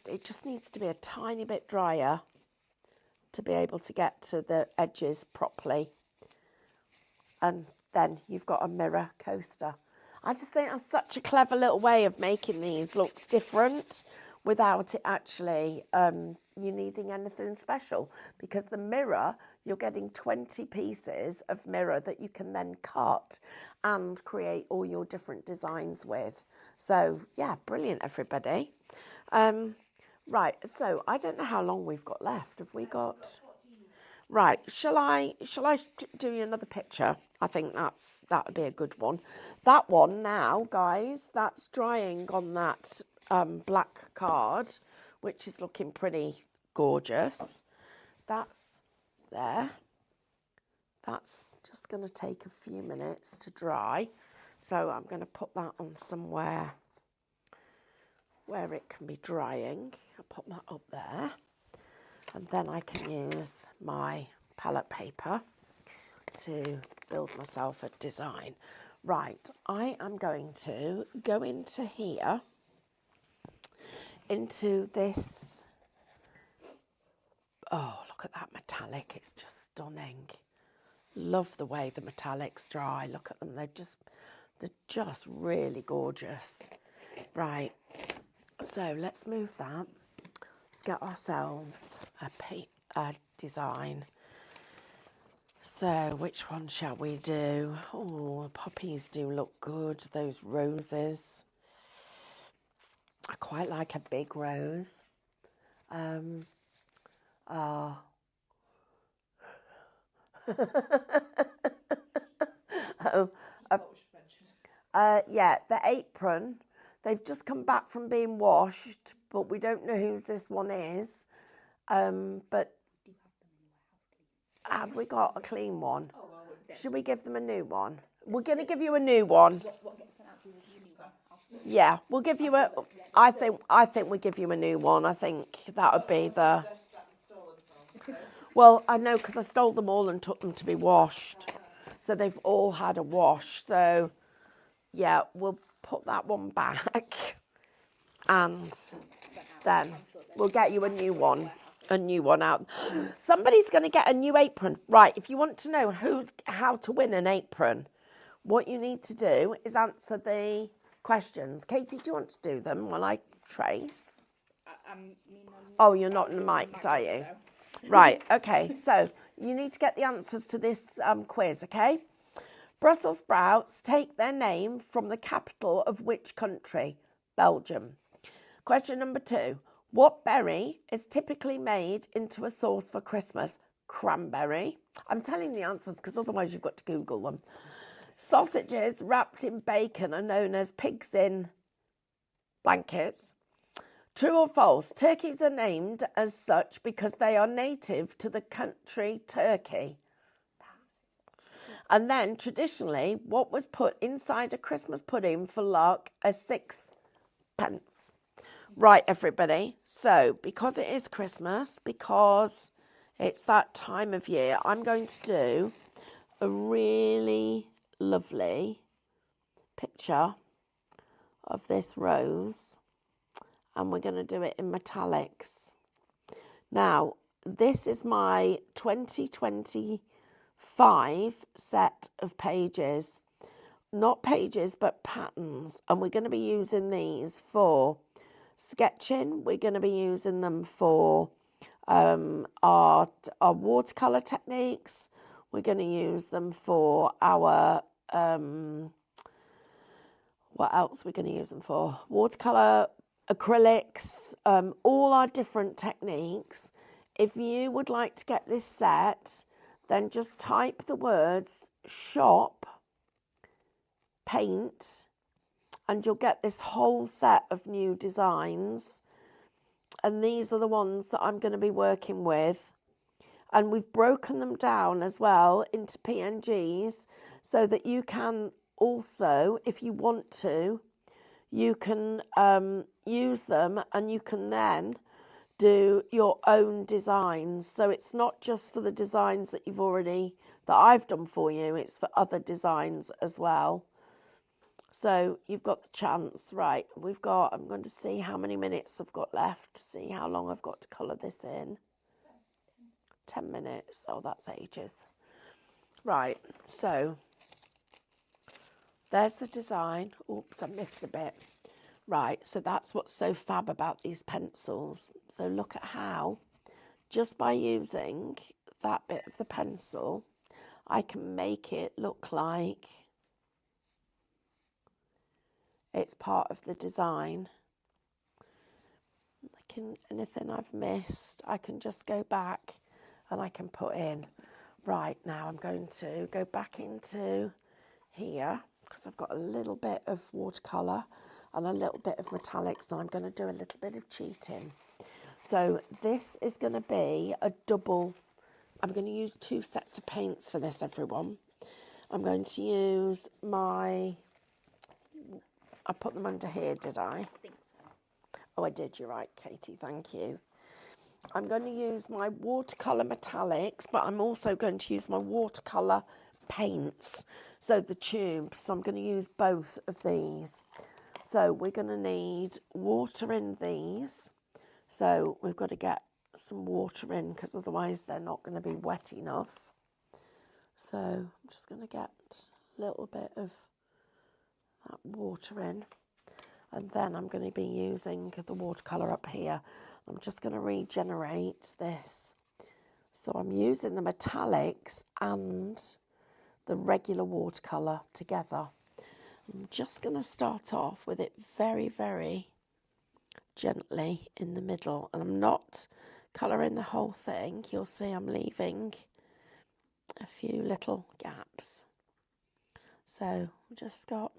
it just needs to be a tiny bit drier to be able to get to the edges properly. And then you've got a mirror coaster. I just think that's such a clever little way of making these look different without it actually you needing anything special, because the mirror, you're getting 20 pieces of mirror that you can then cut and create all your different designs with. So yeah, brilliant, everybody. Right, so I don't know how long we've got left. Have we got... Right, shall I do you another picture? I think that would be a good one. That one now, guys, that's drying on that black card, which is looking pretty gorgeous. That's there. That's just going to take a few minutes to dry. So I'm going to put that on somewhere where it can be drying. I'll put that up there. And then I can use my palette paper to build myself a design. Right, I am going to go into here, into this. Oh, look at that metallic. It's just stunning. Love the way the metallics dry. Look at them. They're just really gorgeous. Right, so let's move that. Let's get ourselves a design. So which one shall we do? Oh, poppies do look good. Those roses. I quite like a big rose. Yeah, the apron. They've just come back from being washed, but we don't know whose this one is. But have we got a clean one? Should we give them a new one? We're going to give you a new one. Yeah, we'll give you a... I think we give you a new one. I think that would be the... Well, I know, because I stole them all and took them to be washed. So they've all had a wash. So, yeah, we'll put that one back. And then we'll get you a new one out. Somebody's going to get a new apron. Right, if you want to know how to win an apron, what you need to do is answer the questions. Katie, do you want to do them while I trace? Oh, you're not in the mic, are you? Right, okay. So you need to get the answers to this quiz, okay? Brussels sprouts take their name from the capital of which country? Belgium. Question number 2. What berry is typically made into a sauce for Christmas? Cranberry. I'm telling the answers because otherwise you've got to Google them. Sausages wrapped in bacon are known as pigs in blankets. True or false? Turkeys are named as such because they are native to the country Turkey. And then, traditionally, what was put inside a Christmas pudding for luck? A sixpence. Right, everybody. So, because it is Christmas, because it's that time of year, I'm going to do a really lovely picture of this rose. And we're going to do it in metallics. Now, this is my 2025 set of pages. Not pages, but patterns. And we're going to be using these for sketching. We're going to be using them for our watercolor techniques. We're going to use them for our... what else we're going to use them for? Watercolor, acrylics, all our different techniques. If you would like to get this set, then just type the words shop, paint, and you'll get this whole set of new designs. And these are the ones that I'm going to be working with. And we've broken them down as well into PNGs so that you can also, if you want to, you can use them and you can then do your own designs. So it's not just for the designs that I've done for you, it's for other designs as well. So you've got the chance, right? I'm going to see how many minutes I've got left, see how long I've got to colour this in. 10 minutes. Oh, that's ages. Right, so there's the design. Oops, I missed a bit. Right, so that's what's so fab about these pencils. So look at how, just by using that bit of the pencil, I can make it look like it's part of the design. Anything I've missed, I can just go back and I can put in. Right, now I'm going to go back into here because I've got a little bit of watercolour and a little bit of metallics, and I'm going to do a little bit of cheating. So this is going to be a double. I'm going to use 2 sets of paints for this, everyone. I'm going to use I put them under here, did I? Oh, I did, you're right, Katie, thank you. I'm going to use my watercolour metallics, but I'm also going to use my watercolour paints, so the tubes. So I'm going to use both of these. So we're going to need water in these. So we've got to get some water in because otherwise they're not going to be wet enough. So I'm just going to get a little bit of that water in. And then I'm going to be using the watercolour up here. I'm just going to regenerate this. So I'm using the metallics and the regular watercolour together. I'm just going to start off with it very, very gently in the middle. And I'm not colouring the whole thing. You'll see I'm leaving a few little gaps. So I've just got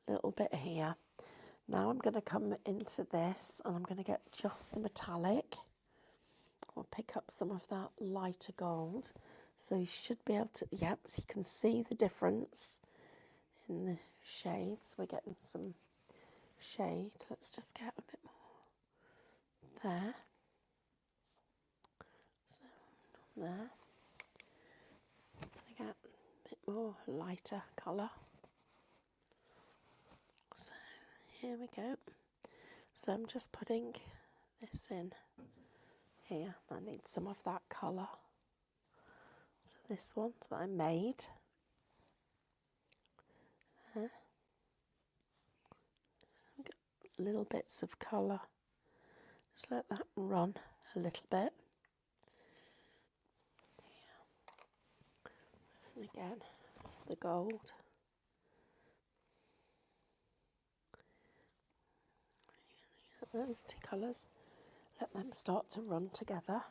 a little bit here. Now I'm going to come into this and I'm going to get just the metallic. I'll pick up some of that lighter gold. So you should be able to, yep, so you can see the difference in the shades. We're getting some shade. Let's just get a bit more there. So there. I'm going to get a bit more lighter colour. So here we go. So I'm just putting this in here. I need some of that colour. So this one that I made. There. I've got little bits of colour. Just let that run a little bit. And again, the gold. Those 2 colours, let them start to run together.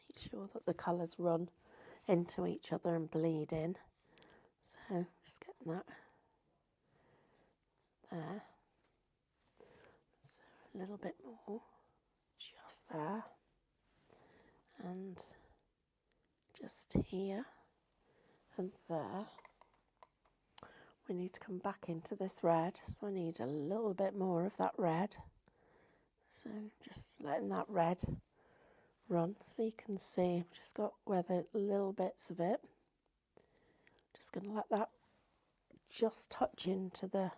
Make sure that the colours run into each other and bleed in. So just getting that there. So a little bit more, just there. And just here and there. We need to come back into this red, so I need a little bit more of that red. So just letting that red run, so you can see I've just got where the little bits of it. Just going to let that just touch into the,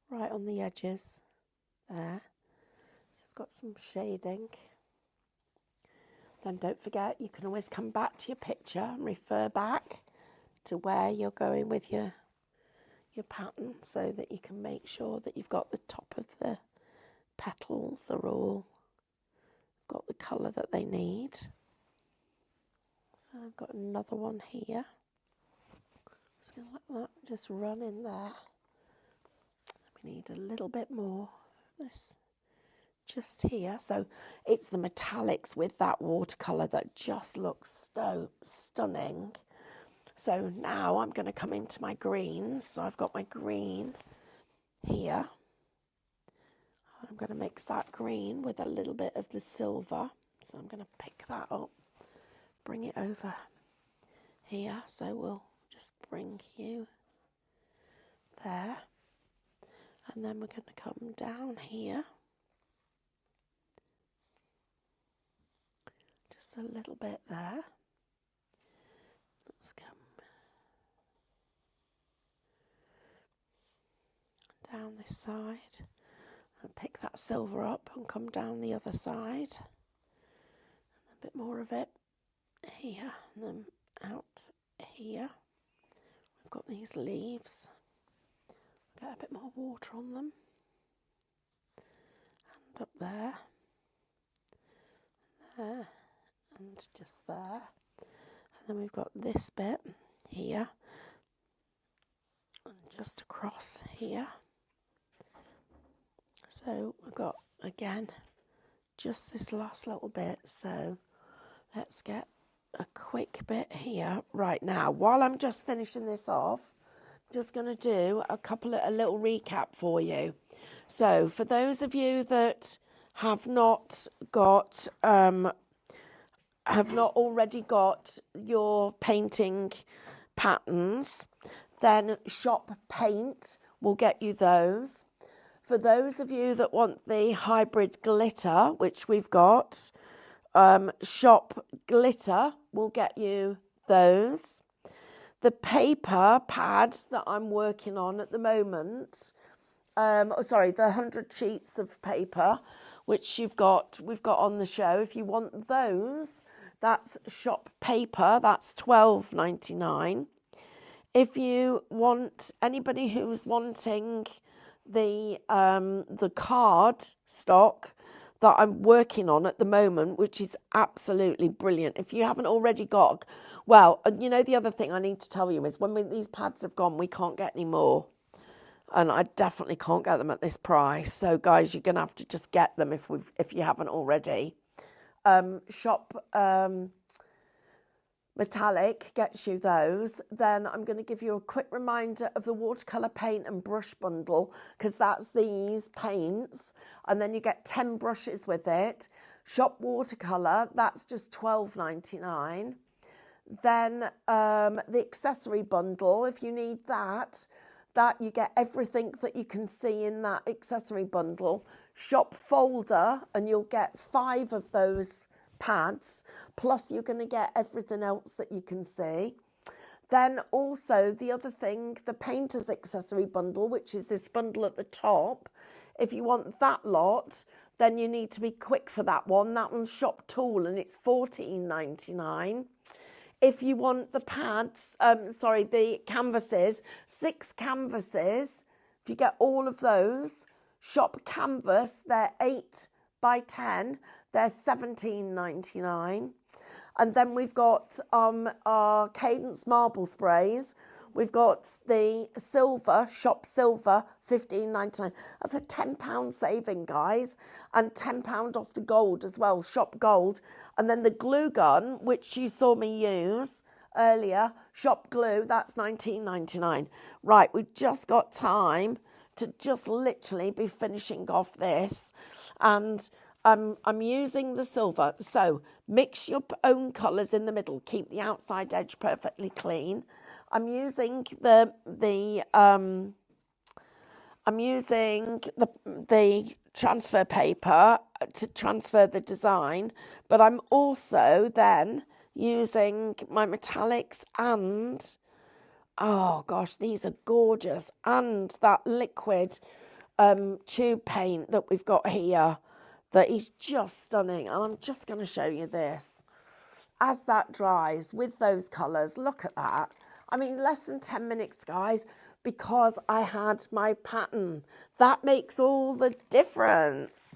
right on the edges there. So I've got some shading. Then don't forget, you can always come back to your picture and refer back to where you're going with your pattern, so that you can make sure that you've got the top of the petals are all got the colour that they need. So I've got another one here. Just going to let that just run in there. We need a little bit more of this just here. So it's the metallics with that watercolour that just looks so stunning. So now I'm going to come into my greens. So I've got my green here. I'm going to mix that green with a little bit of the silver. So I'm going to pick that up, bring it over here. So we'll just bring you there. And then we're going to come down here. a little bit there. Let's come down this side and pick that silver up and come down the other side. And a bit more of it here and then out here. We've got these leaves. Get a bit more water on them. And up there. There. And just there. And then we've got this bit here. And just across here. So we've got, again, just this last little bit. So let's get a quick bit here right now. While I'm just finishing this off, I'm just going to do a little recap for you. So for those of you that have not already got your painting patterns, then Shop Paint will get you those. For those of you that want the hybrid glitter, which we've got, Shop Glitter will get you those. The paper pads that I'm working on at the moment, the 100 sheets of paper, which we've got on the show. If you want those, that's Shop Paper, that's $12.99. If you want, anybody who's wanting the card stock that I'm working on at the moment, which is absolutely brilliant. If you haven't already got, well, you know, the other thing I need to tell you is when these pads have gone, we can't get any more. And I definitely can't get them at this price. So guys, you're going to have to just get them if you haven't already. Shop Metallic gets you those. Then I'm going to give you a quick reminder of the watercolor paint and brush bundle, because that's these paints, and then you get 10 brushes with it. Shop Watercolor, that's just $12.99. Then the accessory bundle, if you need that you get everything that you can see in that accessory bundle. Shop Folder, and you'll get 5 of those pads, plus you're going to get everything else that you can see. Then also the other thing, the painter's accessory bundle, which is this bundle at the top. If you want that lot, then you need to be quick for that one. That one's Shop Tool, and it's $14.99. If you want the pads, the canvases, 6 canvases, if you get all of those, Shop Canvas, they're 8 by 10, they're $17.99. And then we've got our Cadence marble sprays. We've got the silver, Shop Silver, $15.99. That's a £10 saving, guys, and £10 off the gold as well, Shop Gold. And then the glue gun, which you saw me use earlier, Shop Glue, that's $19.99. Right, we've just got time to just literally be finishing off this. And I'm using the silver. So mix your own colours in the middle. Keep the outside edge perfectly clean. I'm using the transfer paper to transfer the design, but I'm also then using my metallics and, oh gosh, these are gorgeous, and that liquid tube paint that we've got here that is just stunning. And I'm just going to show you this. As that dries with those colours, look at that. I mean, less than 10 minutes, guys, because I had my pattern. That makes all the difference.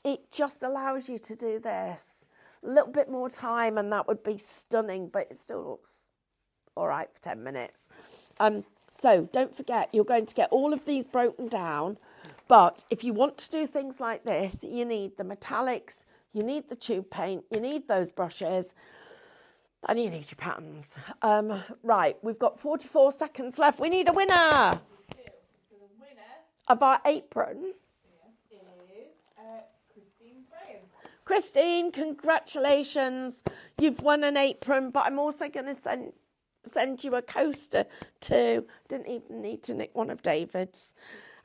It just allows you to do this. A little bit more time and that would be stunning, but it still looks all right for 10 minutes. So don't forget, you're going to get all of these broken down. But if you want to do things like this, you need the metallics, you need the tube paint, you need those brushes, and you need your patterns. Right, we've got 44 seconds left. We need a winner.
So the winner
Of our apron.
is Christine Brown.
Christine, congratulations. You've won an apron, but I'm also going to send you a coaster too. Didn't even need to nick one of David's.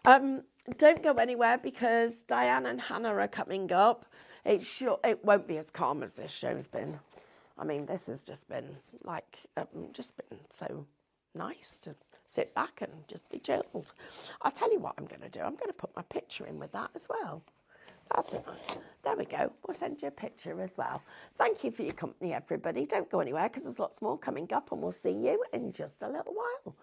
Don't go anywhere because Diane and Hannah are coming up. It won't be as calm as this show's been. I mean, this has just been like, just been so nice to sit back and just be chilled. I'll tell you what I'm going to do. I'm going to put my picture in with that as well. That's it. There we go. We'll send you a picture as well. Thank you for your company, everybody. Don't go anywhere because there's lots more coming up, and we'll see you in just a little while.